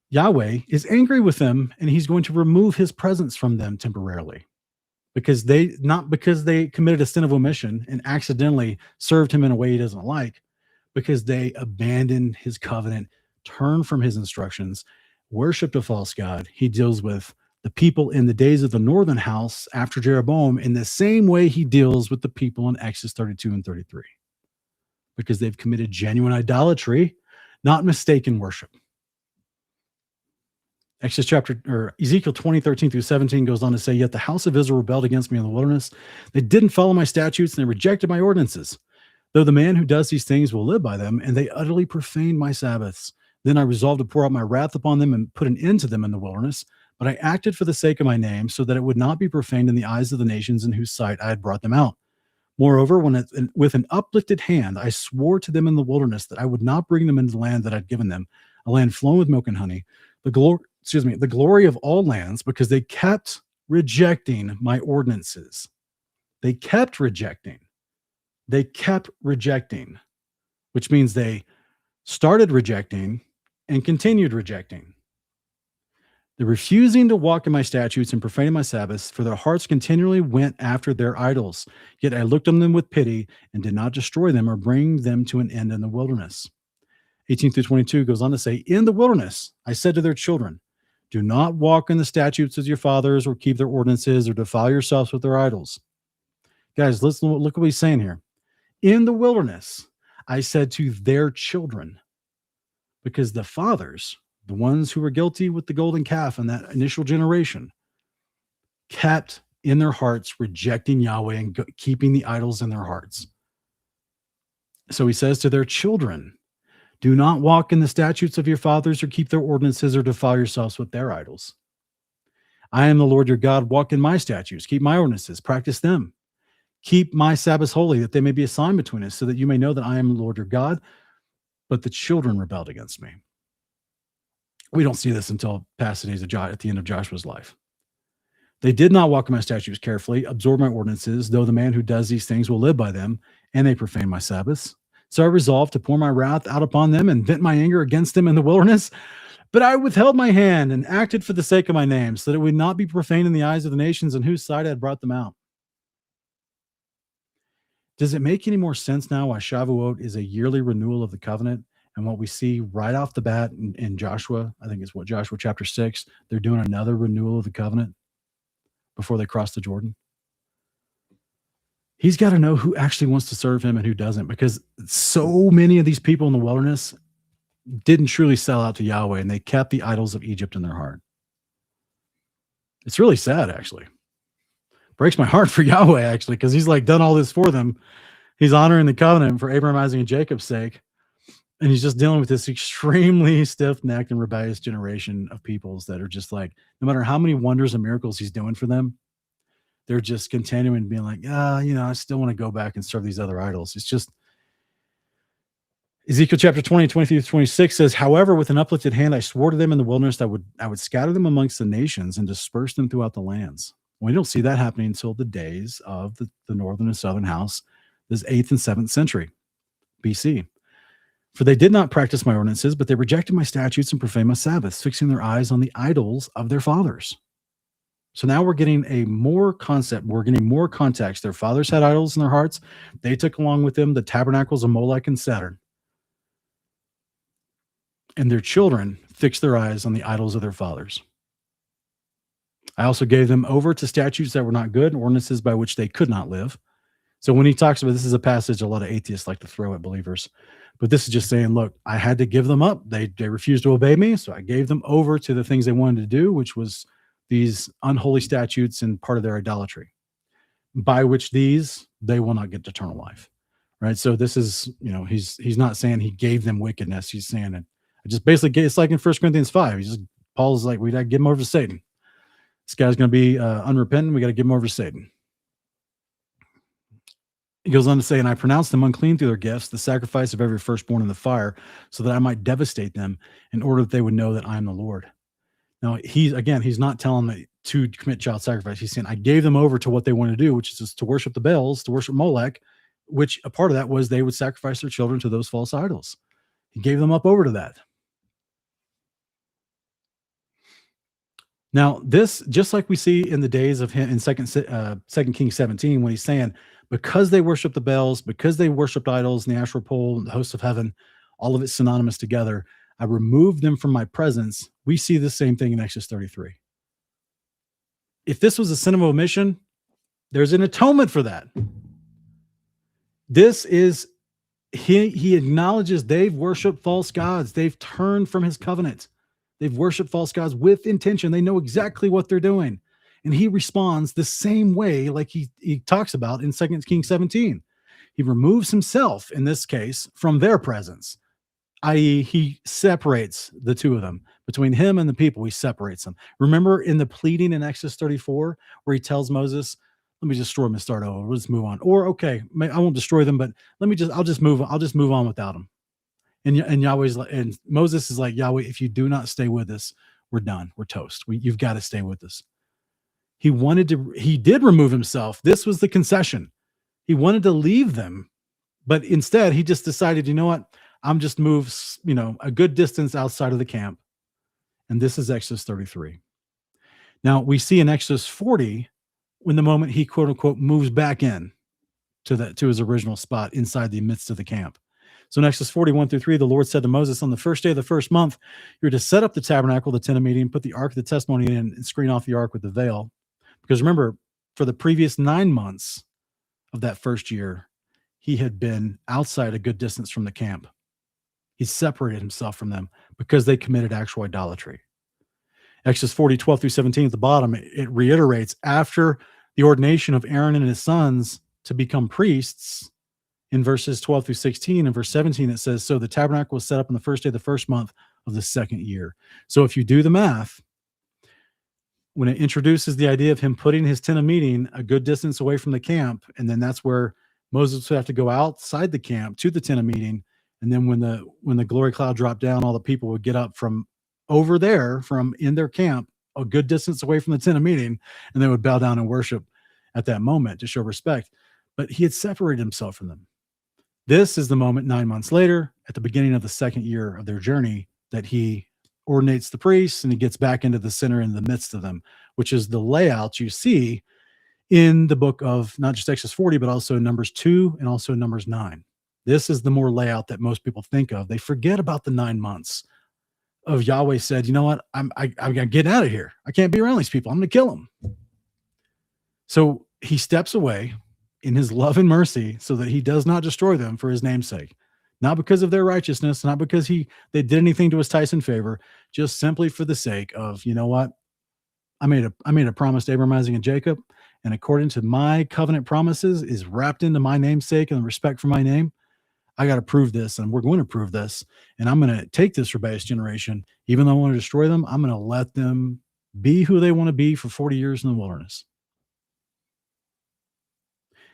Yahweh is angry with them, and he's going to remove his presence from them temporarily. Not because they committed a sin of omission and accidentally served him in a way he doesn't like, because they abandoned his covenant, turned from his instructions, worshiped a false god. He deals with the people in the days of the northern house after Jeroboam in the same way he deals with the people in Exodus 32 and 33, because they've committed genuine idolatry, not mistaken worship. Ezekiel 20, 13 through 17 goes on to say, yet the house of Israel rebelled against me in the wilderness. They didn't follow my statutes, and they rejected my ordinances. Though the man who does these things will live by them, and they utterly profaned my Sabbaths. Then I resolved to pour out my wrath upon them and put an end to them in the wilderness. But I acted for the sake of my name, so that it would not be profaned in the eyes of the nations in whose sight I had brought them out. Moreover, with an uplifted hand, I swore to them in the wilderness that I would not bring them into the land that I'd given them, a land flowing with milk and honey, the glory of all lands, because they kept rejecting my ordinances. They kept rejecting, which means they started rejecting and continued rejecting. They're refusing to walk in my statutes and profaning my Sabbaths, for their hearts continually went after their idols. Yet I looked on them with pity and did not destroy them or bring them to an end in the wilderness. 18 through 22 goes on to say, in the wilderness, I said to their children, do not walk in the statutes of your fathers or keep their ordinances or defile yourselves with their idols. Guys, listen, look what he's saying here. In the wilderness, I said to their children, because the fathers, the ones who were guilty with the golden calf in that initial generation, kept in their hearts rejecting Yahweh and keeping the idols in their hearts. So he says to their children, do not walk in the statutes of your fathers or keep their ordinances or defile yourselves with their idols. I am the Lord your God. Walk in my statutes, keep my ordinances, practice them. Keep my Sabbaths holy, that they may be a sign between us, so that you may know that I am the Lord your God. But the children rebelled against me. We don't see this until past the days of at the end of Joshua's life. They did not walk in my statutes carefully, absorb my ordinances, though the man who does these things will live by them, and they profane my Sabbaths. So I resolved to pour my wrath out upon them and vent my anger against them in the wilderness. But I withheld my hand and acted for the sake of my name, so that it would not be profaned in the eyes of the nations in whose sight I had brought them out. Does it make any more sense now why Shavuot is a yearly renewal of the covenant? And what we see right off the bat in Joshua, I think it's Joshua chapter 6, they're doing another renewal of the covenant before they cross the Jordan. He's got to know who actually wants to serve him and who doesn't, because so many of these people in the wilderness didn't truly sell out to Yahweh, and they kept the idols of Egypt in their heart. It's really sad, actually. Breaks my heart for Yahweh, actually, because he's like done all this for them. He's honoring the covenant for Abraham, Isaac, and Jacob's sake. And he's just dealing with this extremely stiff-necked and rebellious generation of peoples that are just like, no matter how many wonders and miracles he's doing for them, they're just continuing being like, I still want to go back and serve these other idols. It's just Ezekiel chapter 20, 23 to 26 says, however, with an uplifted hand, I swore to them in the wilderness that I would scatter them amongst the nations and disperse them throughout the lands. We don't see that happening until the days of the northern and southern house, this 8th and 7th century BC. For they did not practice my ordinances, but they rejected my statutes and profaned my Sabbaths, fixing their eyes on the idols of their fathers. So now we're getting a more concept. We're getting more context. Their fathers had idols in their hearts. They took along with them the tabernacles of Molech and Saturn. And their children fixed their eyes on the idols of their fathers. I also gave them over to statutes that were not good, and ordinances by which they could not live. So when he talks about, this is a passage a lot of atheists like to throw at believers. But this is just saying, look, I had to give them up. They refused to obey me, so I gave them over to the things they wanted to do, which was these unholy statutes and part of their idolatry, by which they will not get eternal life. Right? So this is, he's not saying he gave them wickedness. He's saying it. I just basically, it's like in 1 Corinthians 5. Paul's like, we got to give him over to Satan. This guy's going to be unrepentant. We got to give him over to Satan. He goes on to say, and I pronounced them unclean through their gifts, the sacrifice of every firstborn in the fire, so that I might devastate them in order that they would know that I am the Lord. Now, he's not telling them to commit child sacrifice. He's saying, I gave them over to what they want to do, which is just to worship the Baals, to worship Molech, which a part of that was they would sacrifice their children to those false idols. He gave them up over to that. Now, this, just like we see in the days of him in 2 Kings 17, when he's saying, because they worship the Baals, because they worshiped idols and the Asherah pole and the hosts of heaven, all of it synonymous together, I removed them from my presence. We see the same thing in Exodus 33. If this was a sin of omission, there's an atonement for that. This is, he acknowledges they've worshiped false gods. They've turned from his covenant. They've worshiped false gods with intention. They know exactly what they're doing. And he responds the same way like he talks about in 2 Kings 17. He removes himself, in this case, from their presence, i.e. he separates the two of them. Between him and the people, he separates them. Remember in the pleading in Exodus 34, where he tells Moses, let me destroy them and start over. We'll just move on. Or, okay, I won't destroy them, but I'll just move on without them. And Yahweh's and Moses is like, Yahweh, if you do not stay with us, we're done. We're toast. You've got to stay with us. He did remove himself. This was the concession. He wanted to leave them, but instead he just decided, you know what? I'm just move, a good distance outside of the camp. And this is Exodus 33. Now we see in Exodus 40, when the moment he quote unquote moves back in to his original spot inside the midst of the camp. So in Exodus 41-3, the Lord said to Moses, on the first day of the first month, you're to set up the tabernacle, the tent of meeting, put the ark of the testimony in and screen off the ark with the veil. Because remember, for the previous 9 months of that first year, he had been outside a good distance from the camp. He separated himself from them because they committed actual idolatry. Exodus 40:12-17 at the bottom, it reiterates, after the ordination of Aaron and his sons to become priests, in verses 12-16 and verse 17, it says, so the tabernacle was set up on the first day of the first month of the second year. So if you do the math, when it introduces the idea of him putting his tent of meeting a good distance away from the camp, and then that's where Moses would have to go outside the camp to the tent of meeting. And then when the glory cloud dropped down, all the people would get up from over there, from in their camp, a good distance away from the tent of meeting, and they would bow down and worship at that moment to show respect. But he had separated himself from them. This is the moment 9 months later, at the beginning of the second year of their journey, that he ordinates the priests and he gets back into the center in the midst of them, which is the layout you see in the book of not just Exodus 40, but also Numbers 2 and also Numbers 9. This is the more layout that most people think of. They forget about the 9 months of Yahweh said, you know what? I got to get out of here. I can't be around these people. I'm going to kill them. So he steps away in his love and mercy so that he does not destroy them for his name's sake. Not because of their righteousness, not because they did anything to his Tyson favor, just simply for the sake of, you know what? I made a promise to Abraham, Isaac, and Jacob, and according to my covenant promises is wrapped into my namesake and the respect for my name. I got to prove this, and we're going to prove this, and I'm going to take this rebellious generation, even though I want to destroy them, I'm going to let them be who they want to be for 40 years in the wilderness.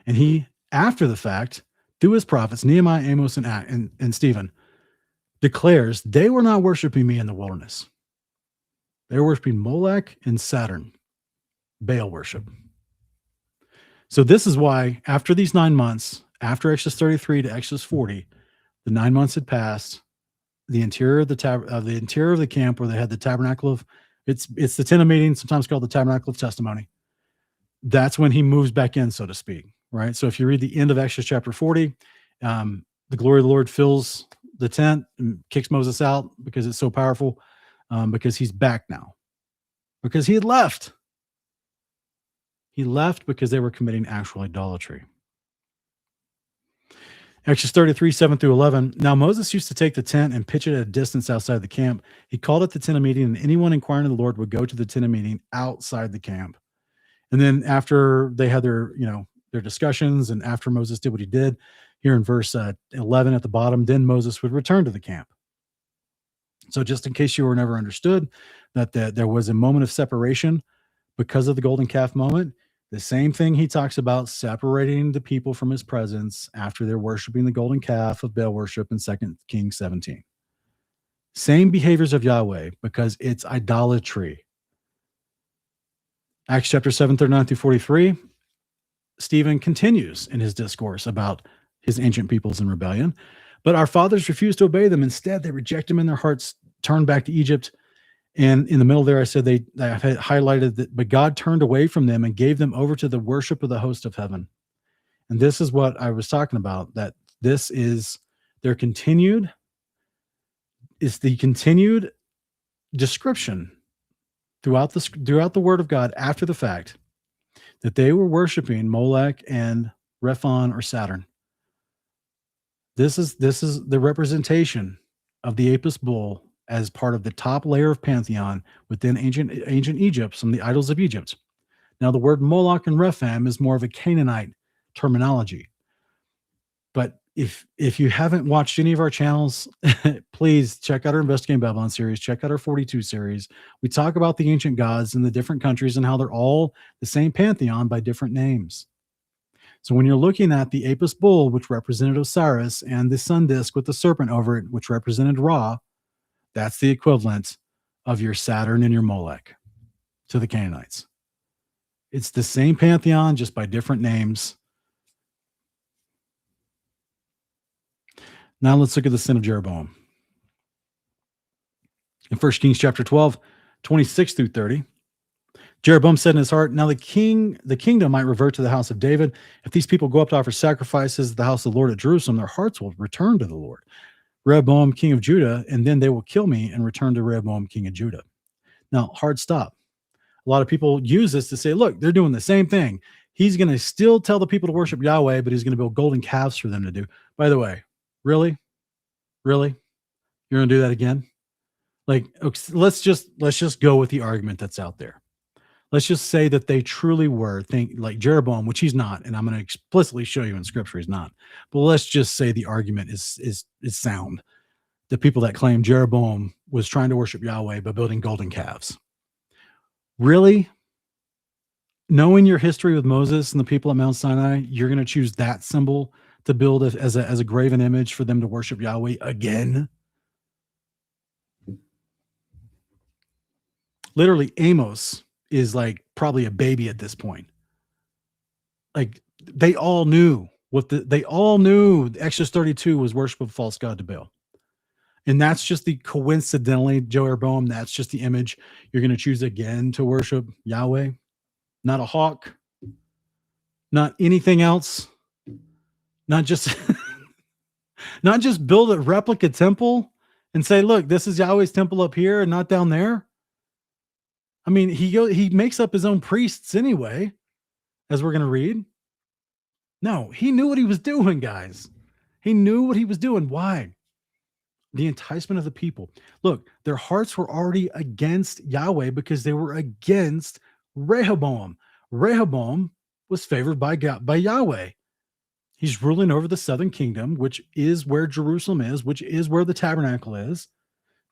And he, after the fact, through his prophets, Nehemiah, Amos, and Stephen, declares they were not worshiping me in the wilderness. They were worshiping Molech and Saturn, Baal worship. So this is why after these 9 months, after Exodus 33 to Exodus 40, the 9 months had passed. The interior of the interior of the camp, where they had the tabernacle of, it's the tent of meeting, sometimes called the tabernacle of testimony. That's when he moves back in, so to speak, right? So if you read the end of Exodus chapter 40, the glory of the Lord fills the tent and kicks Moses out because it's so powerful, because he's back now, because he had left. He left because they were committing actual idolatry. Exodus 33, 7 through 11. Now Moses used to take the tent and pitch it at a distance outside the camp. He called it the tent of meeting, and anyone inquiring of the Lord would go to the tent of meeting outside the camp. And then after they had their discussions, and after Moses did what he did, here in verse 11 at the bottom, then Moses would return to the camp. So just in case you were never understood, that there was a moment of separation because of the golden calf moment. The same thing he talks about, separating the people from his presence after they're worshiping the golden calf of Baal worship in 2 Kings 17. Same behaviors of Yahweh, because it's idolatry. Acts chapter 7, 39 through 43, Stephen continues in his discourse about his ancient peoples in rebellion. But our fathers refused to obey them. Instead, they reject him in their hearts, turned back to Egypt. And in the middle there, I said I had highlighted that, but God turned away from them and gave them over to the worship of the host of heaven. And this is what I was talking about, that this is the continued description throughout the word of God after the fact, that they were worshiping Molech and Rephan or Saturn. This is the representation of the Apis bull as part of the top layer of pantheon within ancient Egypt, some of the idols of Egypt. Now, the word Moloch and Rephan is more of a Canaanite terminology. But if you haven't watched any of our channels, please check out our Investigating Babylon series, check out our 42 series. We talk about the ancient gods in the different countries and how they're all the same pantheon by different names. So when you're looking at the Apis bull, which represented Osiris, and the sun disk with the serpent over it, which represented Ra, that's the equivalent of your Saturn and your Molech to the Canaanites. It's the same pantheon, just by different names. Now let's look at the sin of Jeroboam. In 1 Kings chapter 12, 26 through 30, Jeroboam said in his heart, now the kingdom might revert to the house of David. If these people go up to offer sacrifices at the house of the Lord at Jerusalem, their hearts will return to the Lord, Rehoboam, king of Judah, and then they will kill me and return to Rehoboam, king of Judah. Now, hard stop. A lot of people use this to say, look, they're doing the same thing. He's going to still tell the people to worship Yahweh, but he's going to build golden calves for them to do. By the way, really? Really? You're going to do that again? Like, let's just go with the argument that's out there. Let's just say that they truly were, like Jeroboam, which he's not, and I'm going to explicitly show you in scripture he's not. But let's just say the argument is sound. The people that claim Jeroboam was trying to worship Yahweh by building golden calves. Really? Knowing your history with Moses and the people at Mount Sinai, you're going to choose that symbol to build as a graven image for them to worship Yahweh again? Literally, Amos is like probably a baby at this point. Like they all knew Exodus 32 was worship of false god to Baal. And that's just coincidentally, Jeroboam, that's just the image you're going to choose again to worship Yahweh. Not a hawk, not anything else, not just build a replica temple and say, look, this is Yahweh's temple up here and not down there. I mean, he makes up his own priests anyway, as we're going to read. No, he knew what he was doing, guys. He knew what he was doing. Why? The enticement of the people. Look, their hearts were already against Yahweh because they were against Rehoboam. Rehoboam was favored by Yahweh. He's ruling over the southern kingdom, which is where Jerusalem is, which is where the tabernacle is.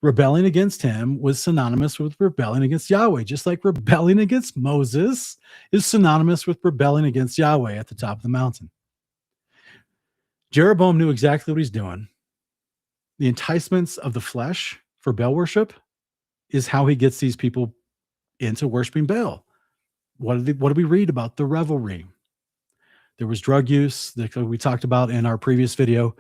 Rebelling against him was synonymous with rebelling against Yahweh, just like rebelling against Moses is synonymous with rebelling against Yahweh at the top of the mountain. Jeroboam knew exactly what he's doing. The enticements of the flesh for Baal worship is how he gets these people into worshiping Baal. What did we read about the revelry? There was drug use that we talked about in our previous video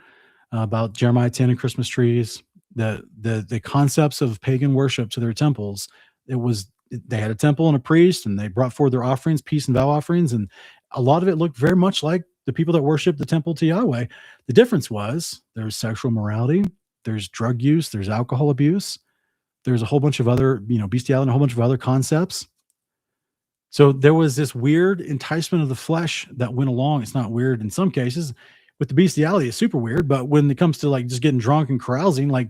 about Jeremiah 10 and Christmas trees. The concepts of pagan worship to their temples. They had a temple and a priest, and they brought forth their offerings, peace and vow offerings, and a lot of it looked very much like the people that worship the temple to Yahweh. The difference was there's sexual morality, there's drug use, there's alcohol abuse, there's a whole bunch of other, bestiality, and a whole bunch of other concepts. So there was this weird enticement of the flesh that went along. It's not weird in some cases. With the bestiality, it's super weird. But when it comes to like just getting drunk and carousing, like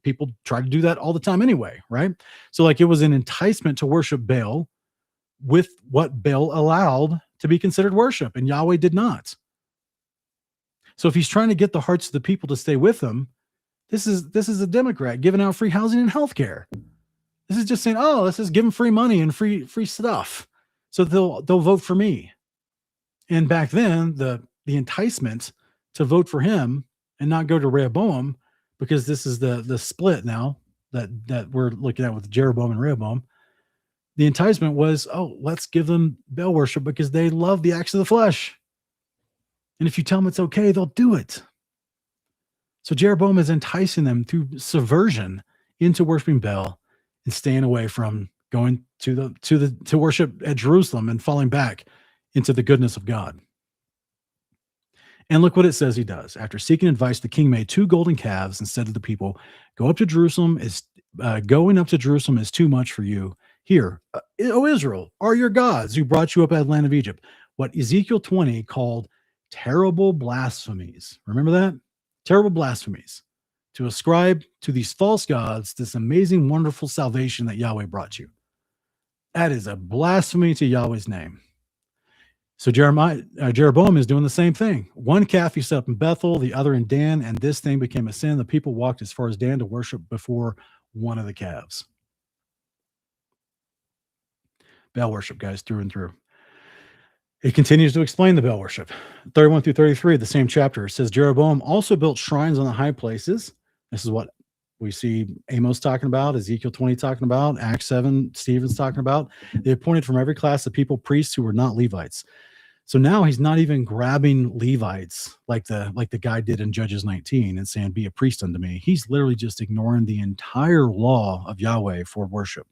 people try to do that all the time anyway, right? So like it was an enticement to worship Baal with what Baal allowed to be considered worship, and Yahweh did not. So if he's trying to get the hearts of the people to stay with him, this is a Democrat giving out free housing and healthcare. This is just saying, oh, let's just give them free money and free stuff, so they'll vote for me. And back then, the enticement to vote for him and not go to Rehoboam, because this is the split now that we're looking at with Jeroboam and Rehoboam. The enticement was, oh, let's give them Baal worship because they love the acts of the flesh. And if you tell them it's okay, they'll do it. So Jeroboam is enticing them through subversion into worshiping Baal and staying away from going to worship at Jerusalem and falling back into the goodness of God. And look what it says he does. After seeking advice, the king made 2 golden calves and said to the people, going up to Jerusalem is too much for you. Here, O Israel, are your gods who brought you up out of the land of Egypt. What Ezekiel 20 called terrible blasphemies. Remember that? Terrible blasphemies. To ascribe to these false gods this amazing, wonderful salvation that Yahweh brought you. That is a blasphemy to Yahweh's name. So Jeroboam is doing the same thing. 1 calf he set up in Bethel, the other in Dan, and this thing became a sin. The people walked as far as Dan to worship before one of the calves. Baal worship, guys, through and through. It continues to explain the Baal worship. 31 through 33, the same chapter, says Jeroboam also built shrines on the high places. This is what we see Amos talking about, Ezekiel 20 talking about, Acts 7, Stephen's talking about. They appointed from every class of people priests who were not Levites. So now he's not even grabbing Levites like the guy did in Judges 19 and saying, be a priest unto me. He's literally just ignoring the entire law of Yahweh for worship.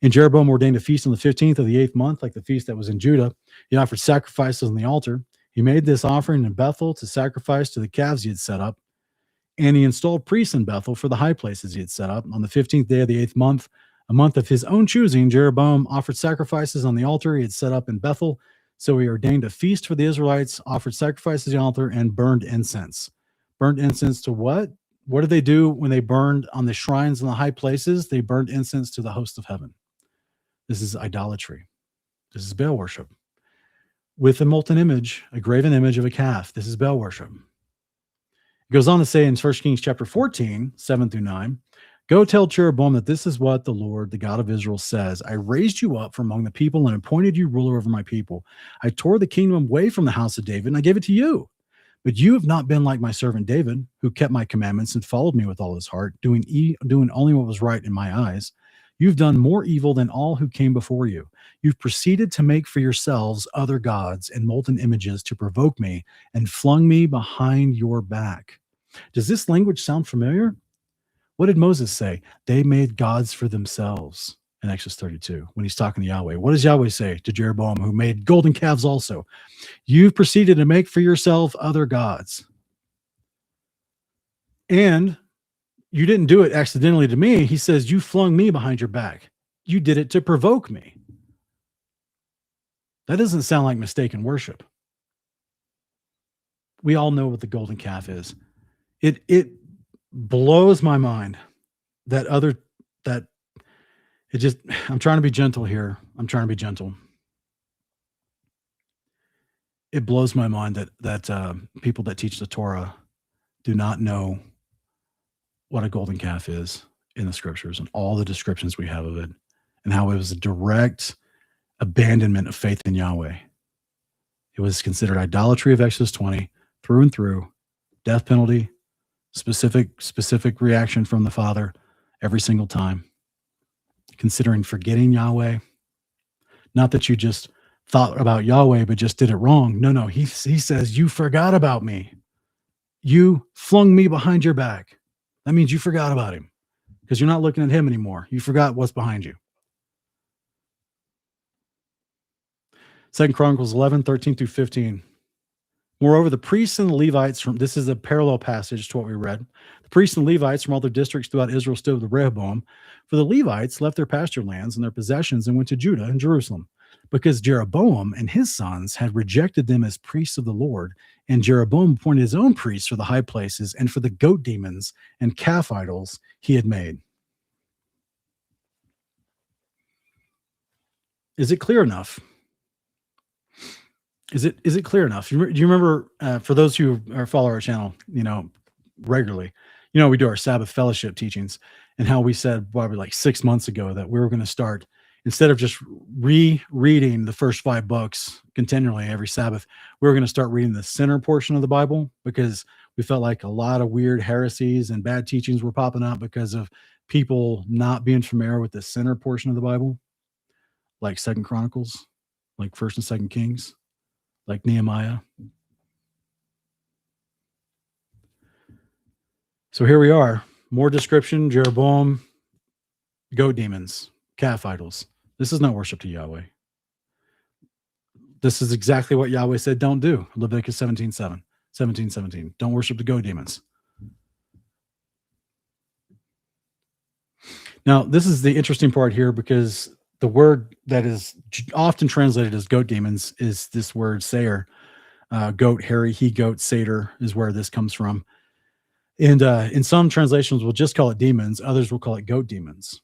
And Jeroboam ordained a feast on the 15th of the 8th month, like the feast that was in Judah. He offered sacrifices on the altar. He made this offering in Bethel to sacrifice to the calves he had set up. And he installed priests in Bethel for the high places he had set up. On the 15th day of the 8th month, a month of his own choosing, Jeroboam offered sacrifices on the altar he had set up in Bethel. So he ordained a feast for the Israelites, offered sacrifices on the altar, and burned incense. Burned incense to what? What did they do when they burned on the shrines in the high places? They burned incense to the host of heaven. This is idolatry. This is Baal worship. With a molten image, a graven image of a calf. This is Baal worship. It goes on to say in 1 Kings chapter 14, 7 through 9, go tell Jeroboam that this is what the Lord, the God of Israel, says. I raised you up from among the people and appointed you ruler over my people. I tore the kingdom away from the house of David, and I gave it to you. But you have not been like my servant David, who kept my commandments and followed me with all his heart, doing only what was right in my eyes. You've done more evil than all who came before you. You've proceeded to make for yourselves other gods and molten images to provoke me and flung me behind your back. Does this language sound familiar? What did Moses say? They made gods for themselves in Exodus 32 when he's talking to Yahweh. What does Yahweh say to Jeroboam, who made golden calves also? You've proceeded to make for yourself other gods. And you didn't do it accidentally to me. He says, you flung me behind your back. You did it to provoke me. That doesn't sound like mistaken worship. We all know what the golden calf is. It blows my mind I'm trying to be gentle here. I'm trying to be gentle. it blows my mind that people that teach the Torah do not know what a golden calf is in the scriptures and all the descriptions we have of it, and how it was a direct abandonment of faith in Yahweh. It was considered idolatry of Exodus 20 through and through, death penalty, specific reaction from the Father every single time, considering forgetting Yahweh. Not that you just thought about Yahweh but just did it wrong. No, he says, you forgot about me. You flung me behind your back. That means you forgot about him, because you're not looking at him anymore. You forgot what's behind you. 2 Chronicles 11, 13 through 15. Moreover, the priests and the Levites this is a parallel passage to what we read. The priests and Levites from all their districts throughout Israel stood with Rehoboam. For the Levites left their pasture lands and their possessions and went to Judah and Jerusalem, because Jeroboam and his sons had rejected them as priests of the Lord, and Jeroboam appointed his own priests for the high places and for the goat demons and calf idols he had made. Is it clear enough? Is it clear enough? Do you remember, for those who follow our channel, regularly, we do our Sabbath fellowship teachings, and how we said probably like 6 months ago that we were going to start, instead of just rereading the first 5 books continually every Sabbath, we were going to start reading the center portion of the Bible, because we felt like a lot of weird heresies and bad teachings were popping up because of people not being familiar with the center portion of the Bible, like 2nd Chronicles, like 1st and 2nd Kings, like Nehemiah. So here we are, more description: Jeroboam, goat demons, calf idols. This is not worship to Yahweh. This is exactly what Yahweh said don't do. Leviticus 17:17. Don't worship the goat demons. Now, this is the interesting part here, because the word that is often translated as goat demons is this word seir. Goat, hairy, he-goat, satyr is where this comes from. And in some translations, we'll just call it demons. Others will call it goat demons.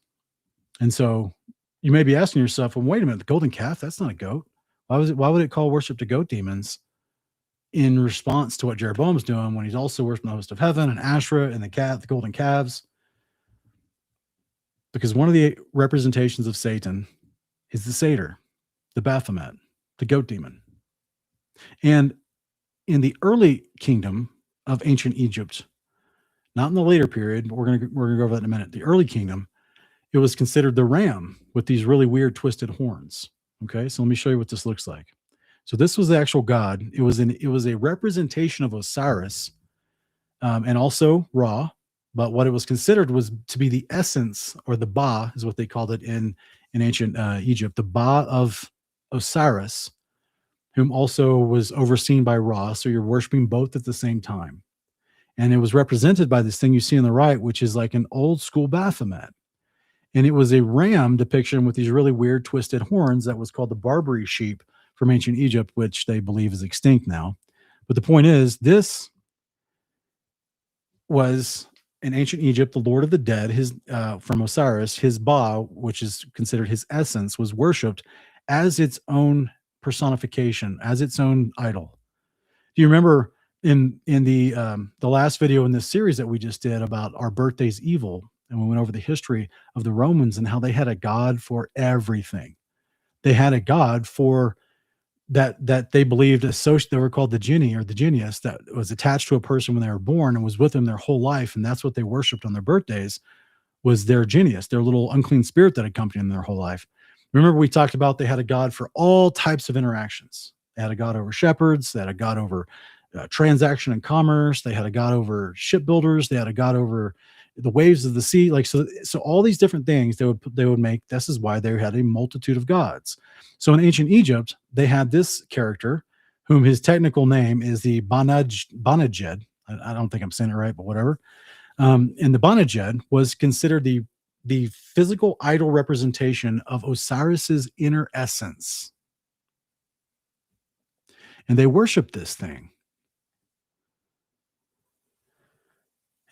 And so you may be asking yourself, well, wait a minute, the golden calf, that's not a goat. Why would it call worship to goat demons, in response to what Jeroboam's doing when he's also worshiping the host of heaven and Asherah and the golden calves? Because one of the representations of Satan is the satyr, the Baphomet, the goat demon. And in the early kingdom of ancient Egypt, not in the later period, but we're gonna go over that in a minute. The early kingdom, it was considered the ram with these really weird twisted horns. Okay, so let me show you what this looks like. So this was the actual god. It was a representation of Osiris, and also Ra. But what it was considered was to be the essence, or the Ba is what they called it in ancient Egypt, the Ba of Osiris, whom also was overseen by Ra. So you're worshiping both at the same time. And it was represented by this thing you see on the right, which is like an old school Baphomet. And it was a ram depiction with these really weird twisted horns that was called the Barbary sheep from ancient Egypt, which they believe is extinct now. But the point is, this was in ancient Egypt, the Lord of the Dead, from Osiris, his Ba, which is considered his essence, was worshipped as its own personification, as its own idol. Do you remember in the last video in this series that we just did about our birthday's evil, and we went over the history of the Romans and how they had a god for everything. They had a god for that they believed they were called the genie or the genius, that was attached to a person when they were born and was with them their whole life, and that's what they worshipped on their birthdays, was their genius, their little unclean spirit that accompanied them their whole life. Remember, we talked about they had a god for all types of interactions. They had a god over shepherds. They had a god over transaction and commerce. They had a god over shipbuilders. They had a god over the waves of the sea. Like, so all these different things they would make. This is why they had a multitude of gods. So in ancient Egypt, they had this character, whom his technical name is the Banajed. I don't think I'm saying it right, but whatever. And the Banajed was considered the physical idol representation of Osiris's inner essence. And they worshiped this thing.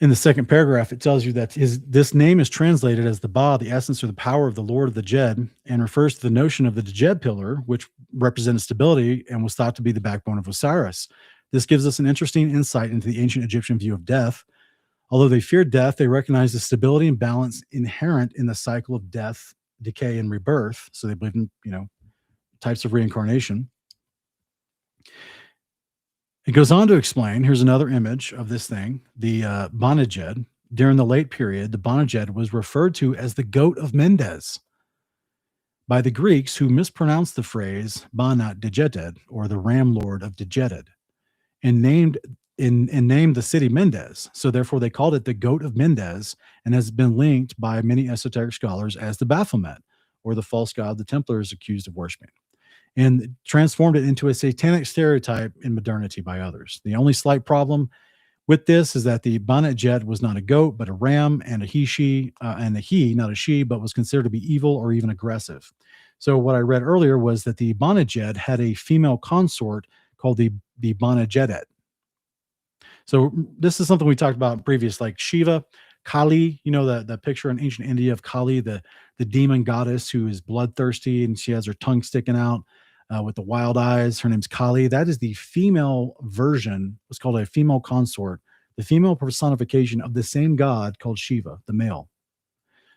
In the second paragraph, it tells you that this name is translated as the Ba, the essence or the power of the Lord of the Djed, and refers to the notion of the Djed pillar, which represented stability and was thought to be the backbone of Osiris. This gives us an interesting insight into the ancient Egyptian view of death. Although they feared death, they recognized the stability and balance inherent in the cycle of death, decay, and rebirth. So they believed in, types of reincarnation. It goes on to explain, here's another image of this thing, the 𝗂𝒂𝒊𝒈𝒊𝒂𝒂. During the late period, the 𝗂𝒂𝒊𝒂𝒂 was referred to as the goat of Mendes by the Greeks, who mispronounced the phrase 𝗂𝒂𝒊𝒂𝒂𝒂, or the ram lord of 𝒂𝒂𝒂, and named the city Mendes. So therefore they called it the goat of Mendes, and has been linked by many esoteric scholars as the Baphomet, or the false god the Templars accused of worshiping, and transformed it into a satanic stereotype in modernity by others. The only slight problem with this is that the 𝗂𝒂𝒊𝒂𝒂 was not a goat, but a ram, and a he, not a she, but was considered to be evil or even aggressive. So what I read earlier was that the 𝗂𝒂𝒊𝒂𝒂 had a female consort called the 𝗂𝒂𝒊𝒂𝒂𝒂. So this is something we talked about in previous, like Shiva, Kali, the picture in ancient India of Kali, the demon goddess who is bloodthirsty, and she has her tongue sticking out with the wild eyes. Her name's Kali. That is the female version. It's called a female consort, the female personification of the same god called Shiva, the male.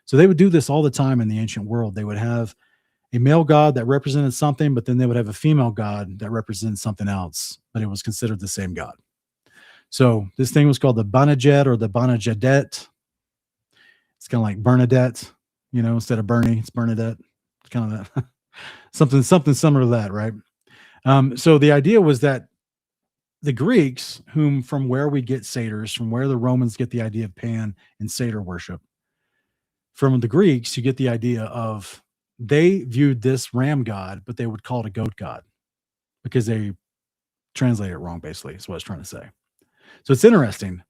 So they would do this all the time in the ancient world. They would have a male god that represented something, but then they would have a female god that represented something else, but it was considered the same god. So this thing was called the 𝗂𝒂𝒊𝒂𝒂𝒂, or the 𝗂𝒂𝒊𝒂𝒂𝒂𝒂. It's kind of like Bernadette, instead of Bernie, it's Bernadette. It's kind of that something similar to that, right? So the idea was that the Greeks, from where we get satyrs, from where the Romans get the idea of Pan and satyr worship, from the Greeks, you get the idea of, they viewed this ram god, but they would call it a goat god because they translate it wrong, basically, is what I was trying to say. So it's interesting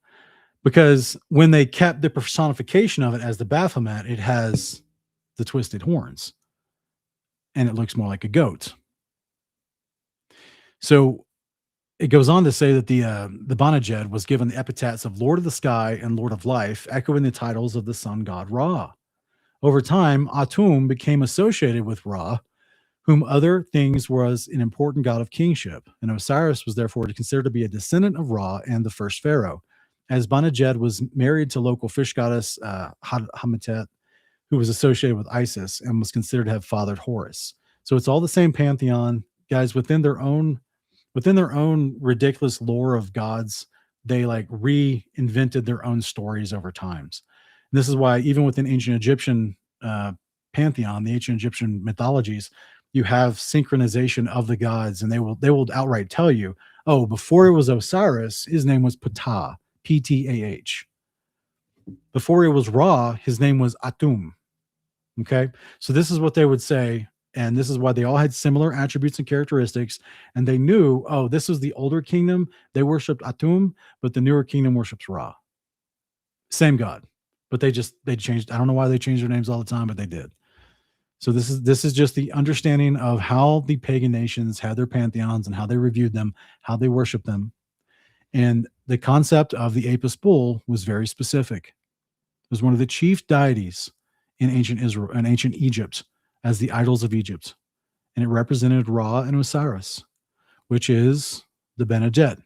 because when they kept the personification of it as the Baphomet, it has the twisted horns and it looks more like a goat. So it goes on to say that the 𝗂𝒂𝒊𝒂𝒂𝒂 was given the epithets of Lord of the Sky and Lord of Life, echoing the titles of the sun god Ra. Over time, Atum became associated with Ra, whom other things was an important god of kingship, and Osiris was therefore considered to be a descendant of Ra and the first pharaoh, as 𝗂𝒂𝒊𝒂𝒂 was married to local fish goddess 𝐓𝐴𝒻𝒄, who was associated with Isis and was considered to have fathered Horus. So it's all the same pantheon, guys, within their own ridiculous lore of gods. They like reinvented their own stories over times. And this is why even within ancient Egyptian pantheon, the ancient Egyptian mythologies, you have synchronization of the gods, and they will outright tell you, oh, before it was Osiris, his name was Ptah, Ptah. Before it was Ra, his name was Atum. Okay, so this is what they would say, and this is why they all had similar attributes and characteristics, and they knew, oh, this was the older kingdom, they worshipped Atum, but the newer kingdom worships Ra. Same god, but they changed. I don't know why they changed their names all the time, but they did. So this is just the understanding of how the pagan nations had their pantheons and how they reviewed them, how they worshiped them. And the concept of the Apis bull was very specific. It was one of the chief deities in ancient Israel and ancient Egypt as the idols of Egypt. And it represented Ra and Osiris, which is the 𝗂𝒂𝒊𝒂𝒂𝒂.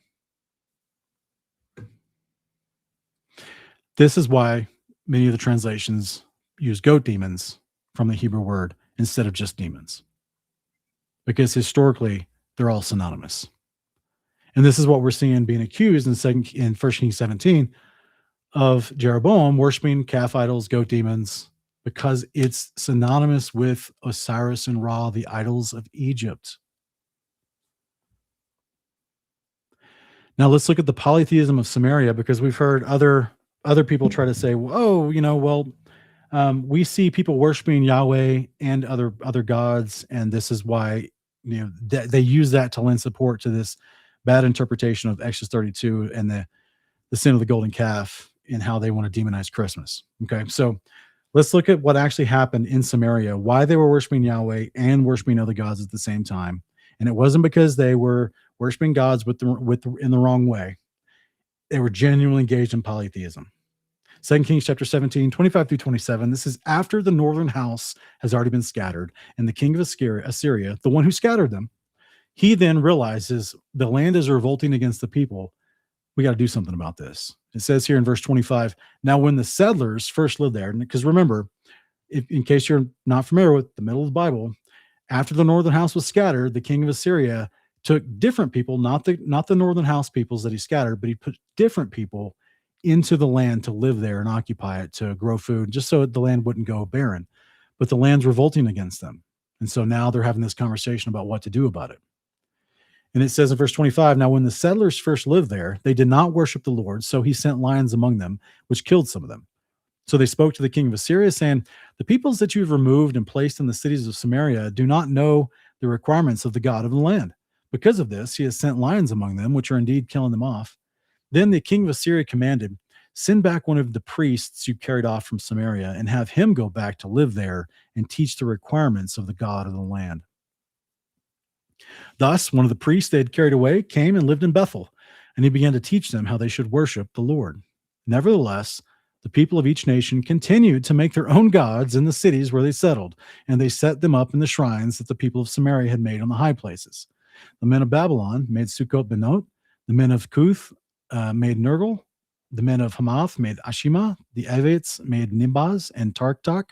This is why many of the translations use goat demons from the Hebrew word instead of just demons, because historically they're all synonymous. And this is what we're seeing being accused in 1 Kings 17 of Jeroboam worshiping calf idols, goat demons, because it's synonymous with Osiris and Ra, the idols of Egypt. Now let's look at the polytheism of Samaria, because we've heard other people try to say, oh, we see people worshiping Yahweh and other gods, and this is why they use that to lend support to this bad interpretation of Exodus 32 and the sin of the golden calf and how they want to demonize Christmas. Okay, so let's look at what actually happened in Samaria, why they were worshiping Yahweh and worshiping other gods at the same time. And it wasn't because they were worshiping gods in the wrong way. They were genuinely engaged in polytheism. 2 Kings chapter 17, 25 through 27. This is after the northern house has already been scattered, and the king of Assyria, the one who scattered them, he then realizes the land is revolting against the people. We got to do something about this. It says here in verse 25, now when the settlers first lived there, because remember, in case you're not familiar with the middle of the Bible, after the northern house was scattered, the king of Assyria took different people, not the northern house peoples that he scattered, but he put different people into the land to live there and occupy it, to grow food, just so the land wouldn't go barren. But the land's revolting against them. And so now they're having this conversation about what to do about it. And it says in verse 25, now when the settlers first lived there, they did not worship the Lord, so he sent lions among them, which killed some of them. So they spoke to the king of Assyria, saying, the peoples that you have removed and placed in the cities of Samaria do not know the requirements of the God of the land. Because of this, he has sent lions among them, which are indeed killing them off. Then the king of Assyria commanded, send back one of the priests you carried off from Samaria and have him go back to live there and teach the requirements of the God of the land. Thus, one of the priests they had carried away came and lived in Bethel, and he began to teach them how they should worship the Lord. Nevertheless, the people of each nation continued to make their own gods in the cities where they settled, and they set them up in the shrines that the people of Samaria had made on the high places. The men of Babylon made 𝐓𝐡𝐞 the men of Cuth made Nergal, the men of Hamath made Ashima, the Evites made Nibaz and Tartak,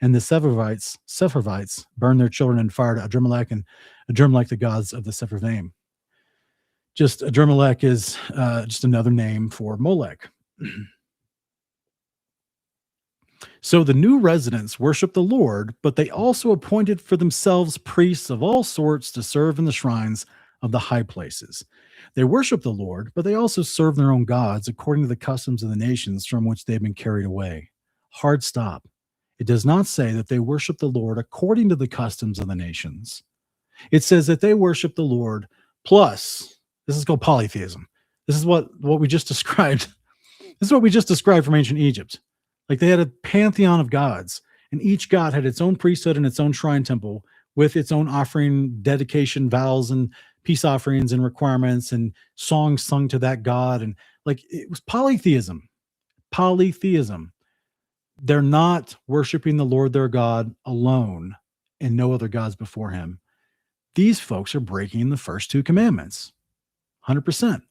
and the Sepharvites burned their children in fire to Adrammelech and Adrammelech, the gods of the 𝐓𝒂𝒉𝒻. Just Adrammelech is just another name for Molech. So the new residents worshiped the Lord, but they also appointed for themselves priests of all sorts to serve in the shrines of the high places. They worshiped the Lord, but they also served their own gods according to the customs of the nations from which they've been carried away. Hard stop. It does not say that they worship the Lord according to the customs of the nations. It says that they worship the Lord plus, this is called polytheism. This is what we just described. This is what we just described from ancient Egypt. Like they had a pantheon of gods, and each god had its own priesthood and its own shrine temple with its own offering, dedication, vows, and peace offerings and requirements and songs sung to that god. And like it was polytheism. Polytheism. They're not worshiping the Lord their God alone and no other gods before him. These folks are breaking the first two commandments. 100%.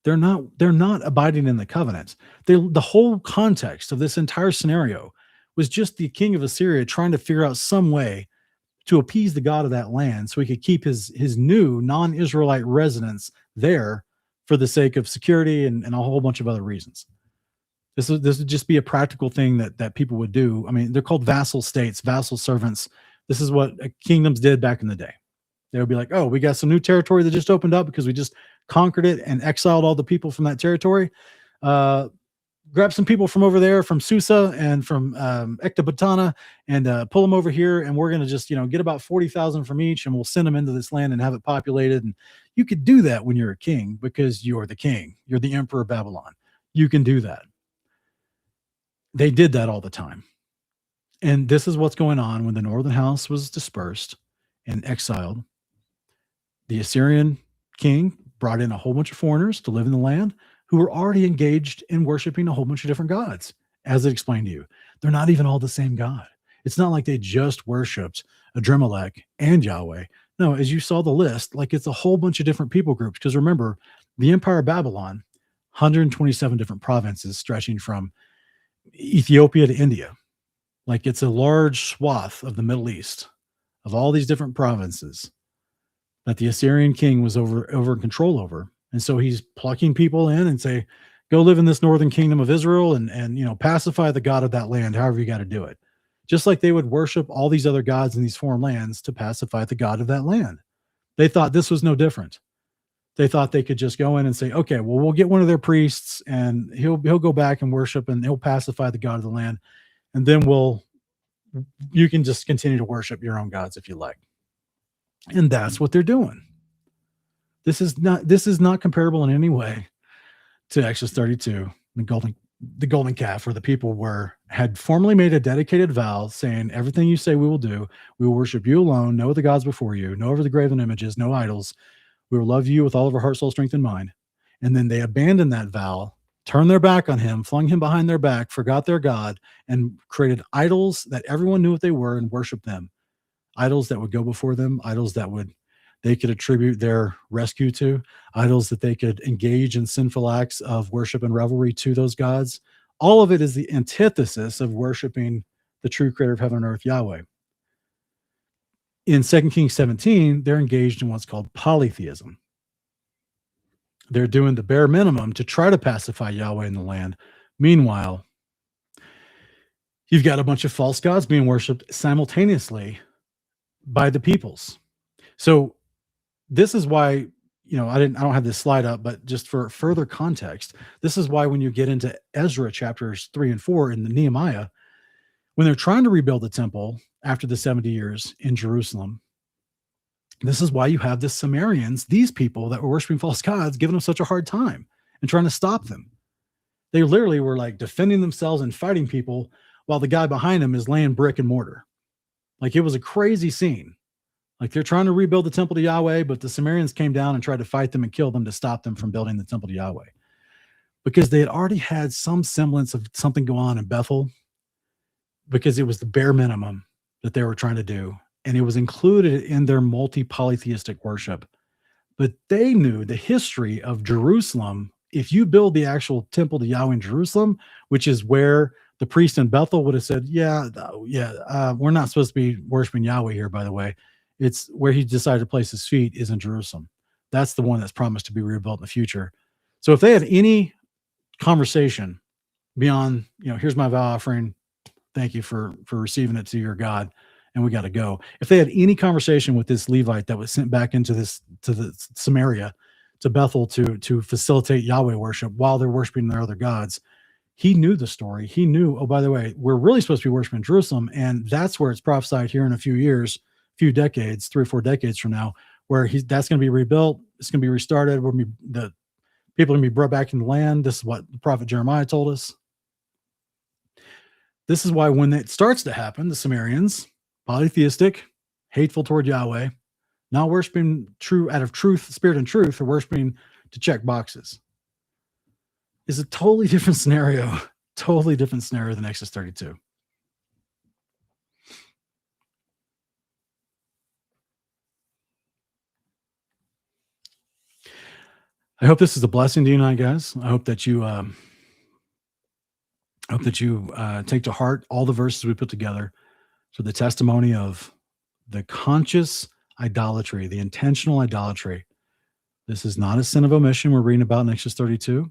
They're not abiding in the covenant. The whole context of this entire scenario was just the king of Assyria trying to figure out some way to appease the God of that land so he could keep his new non-Israelite residents there for the sake of security and a whole bunch of other reasons. This would just be a practical thing that people would do. I mean, they're called vassal states, vassal servants. This is what kingdoms did back in the day. They would be like, oh, we got some new territory that just opened up because we just conquered it and exiled all the people from that territory. Grab some people from over there, from Susa and from Ecbatana, and pull them over here. And we're going to just, get about 40,000 from each, and we'll send them into this land and have it populated. And you could do that when you're a king because you're the king. You're the emperor of Babylon. You can do that. They did that all the time. And this is what's going on when the northern house was dispersed and exiled. The Assyrian king brought in a whole bunch of foreigners to live in the land who were already engaged in worshiping a whole bunch of different gods. As I explained to you, they're not even all the same God. It's not like they just worshipped Adrammelech and Yahweh. No, as you saw the list, like it's a whole bunch of different people groups. Because remember, the Empire of Babylon, 127 different provinces stretching from Ethiopia to India. Like it's a large swath of the Middle East, of all these different provinces that the Assyrian king was over in control over. And so he's plucking people in and say, go live in this northern kingdom of Israel and pacify the God of that land, however you got to do it. Just like they would worship all these other gods in these foreign lands to pacify the God of that land. They thought this was no different. They thought they could just go in and say, okay, well, we'll get one of their priests and he'll go back and worship and he'll pacify the God of the land. And then you can just continue to worship your own gods if you like. And that's what they're doing. This is not comparable in any way to Exodus 32, the golden calf, where the people had formally made a dedicated vow saying, everything you say we will do. We will worship you alone, no other gods before you, no other graven images, no idols. We will love you with all of our heart, soul, strength, and mind. And then they abandoned that vow turned their back on him, flung him behind their back, forgot their God, and created idols that everyone knew what they were and worshiped them. Idols that would go before them, idols that they could attribute their rescue to, idols that they could engage in sinful acts of worship and revelry to those gods. All of it is the antithesis of worshiping the true creator of heaven and earth, Yahweh. In 2 Kings 17, they're engaged in what's called polytheism. They're doing the bare minimum to try to pacify Yahweh in the land. Meanwhile, you've got a bunch of false gods being worshipped simultaneously by the peoples. So this is why, I don't have this slide up, but just for further context, this is why when you get into Ezra chapters 3 and 4 in the Nehemiah, when they're trying to rebuild the temple after the 70 years in Jerusalem, this is why you have the Sumerians, these people that were worshiping false gods, giving them such a hard time and trying to stop them. They literally were like defending themselves and fighting people while the guy behind them is laying brick and mortar. Like, it was a crazy scene. Like, they're trying to rebuild the temple to Yahweh, but the Sumerians came down and tried to fight them and kill them to stop them from building the temple to Yahweh, because they had already had some semblance of something go on in Bethel, because it was the bare minimum that they were trying to do. And it was included in their multi-polytheistic worship. But they knew the history of Jerusalem. If you build the actual temple to Yahweh in Jerusalem, which is where the priest in Bethel would have said, we're not supposed to be worshiping Yahweh here, by the way. It's where he decided to place his feet is in Jerusalem. That's the one that's promised to be rebuilt in the future. So if they had any conversation beyond, here's my vow offering, thank you for receiving it to your God, and we got to go. If they had any conversation with this Levite that was sent back to the Samaria, to Bethel to facilitate Yahweh worship while they're worshiping their other gods, he knew the story. He knew, oh, by the way, we're really supposed to be worshiping Jerusalem, and that's where it's prophesied here in a few years, few decades, 3 or 4 decades from now, where that's going to be rebuilt. It's going to be restarted. The people are going to be brought back in the land. This is what the prophet Jeremiah told us. This is why when it starts to happen, the Sumerians, polytheistic, hateful toward Yahweh, not worshiping out of truth, spirit and truth, or worshiping to check boxes, is a totally different scenario than Exodus 32. I hope this is a blessing to you tonight, guys. I hope that you take to heart all the verses we put together for the testimony of the conscious idolatry, the intentional idolatry. This is not a sin of omission we're reading about in Exodus 32.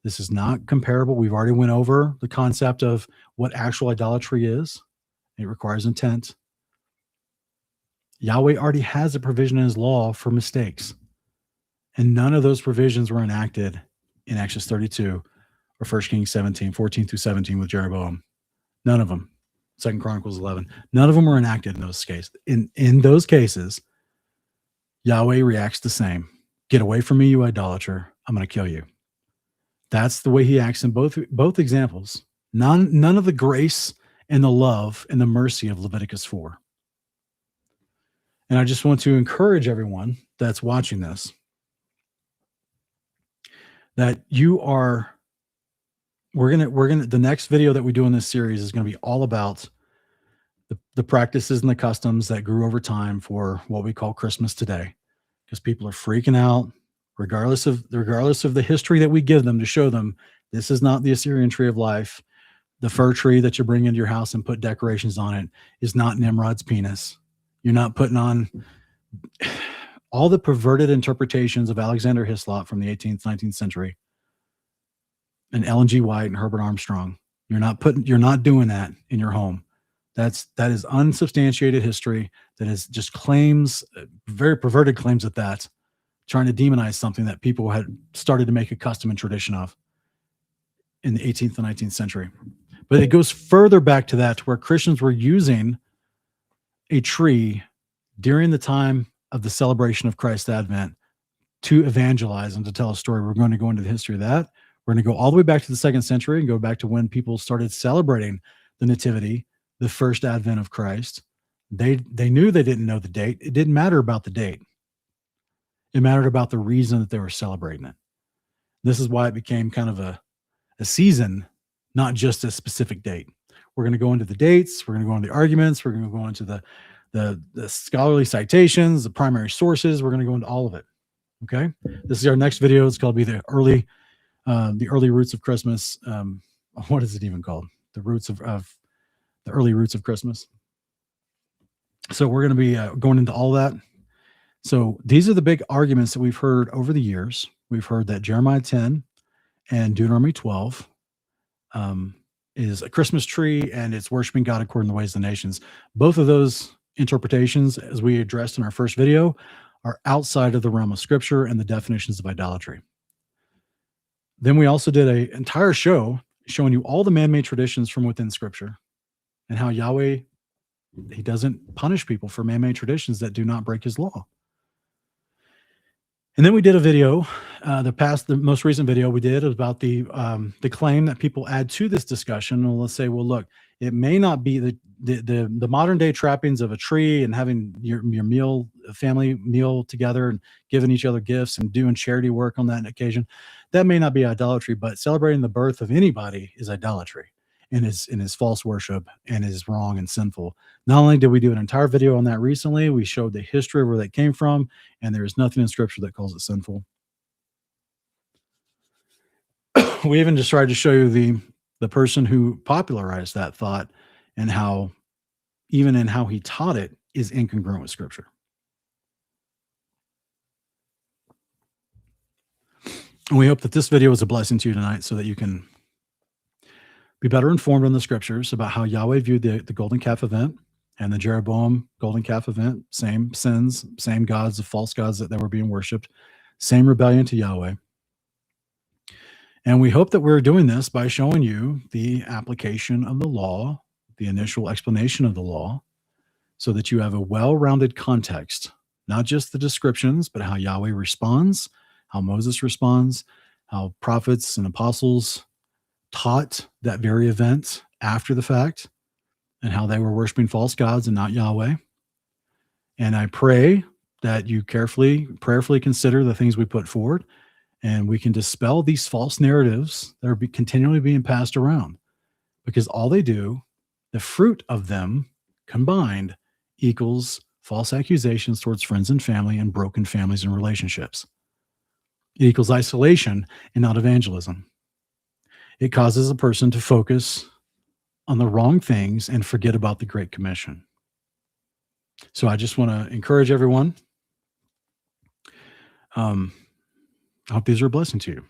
This is not comparable. We've already went over the concept of what actual idolatry is. It requires intent. Yahweh already has a provision in his law for mistakes, and none of those provisions were enacted in Exodus 32 or 1 Kings 17, 14 through 17 with Jeroboam. None of them. 2 Chronicles 11. None of them were enacted in those cases. In those cases, Yahweh reacts the same. Get away from me, you idolater. I'm going to kill you. That's the way he acts in both examples. None of the grace and the love and the mercy of Leviticus 4. And I just want to encourage everyone that's watching this that the next video that we do in this series is going to be all about the practices and the customs that grew over time for what we call Christmas today, because people are freaking out regardless of the history that we give them to show them this is not the Assyrian tree of life. The fir tree that you bring into your house and put decorations on it is not Nimrod's penis. You're not putting on all the perverted interpretations of Alexander Hislop from the 18th, 19th century, and Ellen G. White and Herbert Armstrong. You're not doing that in your home. That is unsubstantiated history. That is just claims, very perverted claims at that, trying to demonize something that people had started to make a custom and tradition of in the 18th and 19th century. But it goes further back to that, to where Christians were using a tree during the time of the celebration of Christ's advent to evangelize and to tell a story. We're going to go into the history of that. We're going to go all the way back to the 2nd century and go back to when people started celebrating the nativity, the first advent of Christ. They knew they didn't know the date. It didn't matter about the date. It mattered about the reason that they were celebrating it. This is why it became kind of a a season, not just a specific date. We're going to go into the dates. We're going to go into the arguments. We're going to go into the scholarly citations, the primary sources. We're going to go into all of it. Okay. This is our next video. It's called the early roots of Christmas. What is it even called? The roots of the early roots of Christmas. So we're going to be going into all that. So these are the big arguments that we've heard over the years. We've heard that Jeremiah 10 and Deuteronomy 12 is a Christmas tree and it's worshiping God according to the ways of the nations. Both of those interpretations, as we addressed in our first video, are outside of the realm of Scripture and the definitions of idolatry. Then we also did an entire show showing you all the man-made traditions from within Scripture and how Yahweh, he doesn't punish people for man-made traditions that do not break his law. And then we did a video, the most recent video we did about the claim that people add to this discussion. And let's say, well, look, it may not be the modern day trappings of a tree and having your meal, family meal together and giving each other gifts and doing charity work on that occasion. That may not be idolatry, but celebrating the birth of anybody is idolatry and is false worship and is wrong and sinful. Not only did we do an entire video on that recently, we showed the history of where that came from, and there is nothing in Scripture that calls it sinful. We even just tried to show you the person who popularized that thought and how, even in how he taught it, is incongruent with Scripture. And we hope that this video is a blessing to you tonight so that you can be better informed on the Scriptures about how Yahweh viewed the golden calf event and the Jeroboam golden calf event. Same sins, same gods, the false gods that were being worshipped, same rebellion to Yahweh. And we hope that we're doing this by showing you the application of the law, the initial explanation of the law, so that you have a well-rounded context, not just the descriptions, but how Yahweh responds, how Moses responds, how prophets and apostles taught that very event after the fact, and how they were worshiping false gods and not Yahweh. And I pray that you prayerfully consider the things we put forward, and we can dispel these false narratives that are continually being passed around, because all they do, the fruit of them combined, equals false accusations towards friends and family and broken families and relationships. It equals isolation and not evangelism. It causes a person to focus on the wrong things and forget about the Great Commission. So I just want to encourage everyone. I hope these are a blessing to you.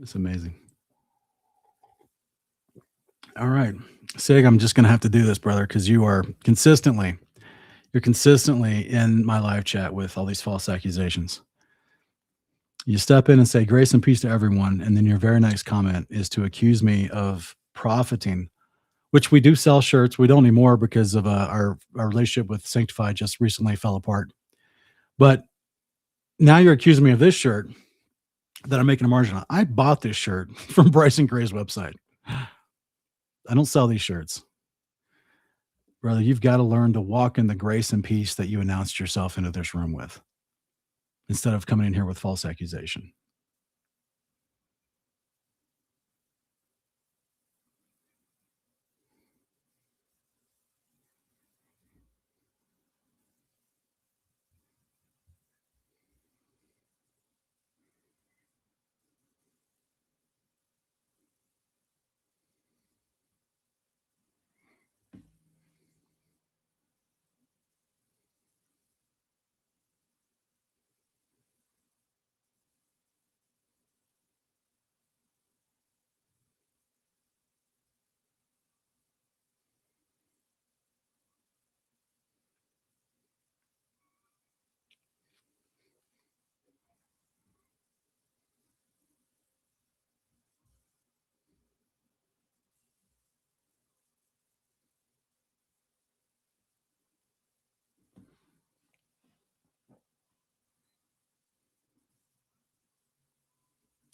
It's amazing. All right. Sig, I'm just going to have to do this, brother, because you're consistently in my live chat with all these false accusations. You step in and say grace and peace to everyone, and then your very next comment is to accuse me of profiting, which we do sell shirts. We don't anymore because of our relationship with Sanctified just recently fell apart. But now you're accusing me of this shirt that I'm making a margin on. I bought this shirt from Bryson Gray's website. I don't sell these shirts. Brother, you've got to learn to walk in the grace and peace that you announced yourself into this room with, instead of coming in here with false accusation.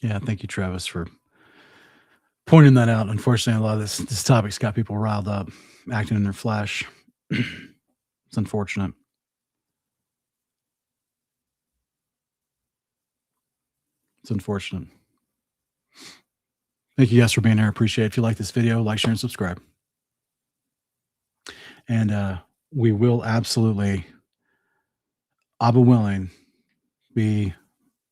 Yeah, thank you, Travis, for pointing that out. Unfortunately, a lot of this topic's got people riled up, acting in their flesh. It's unfortunate. It's unfortunate. Thank you guys for being here. Appreciate it. If you like this video, like, share, and subscribe. And we will absolutely, Abba willing, be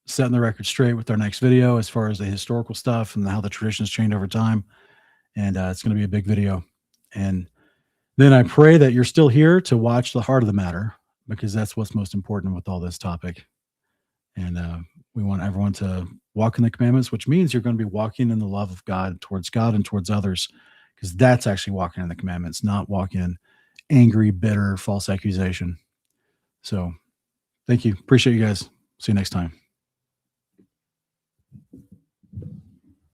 setting the record straight with our next video as far as the historical stuff and how the traditions changed over time. And it's going to be a big video. And then I pray that you're still here to watch the heart of the matter, because that's what's most important with all this topic. And we want everyone to walk in the commandments, which means you're going to be walking in the love of God and towards others, because that's actually walking in the commandments, not walking in angry, bitter, false accusation. So thank you. Appreciate you guys. See you next time.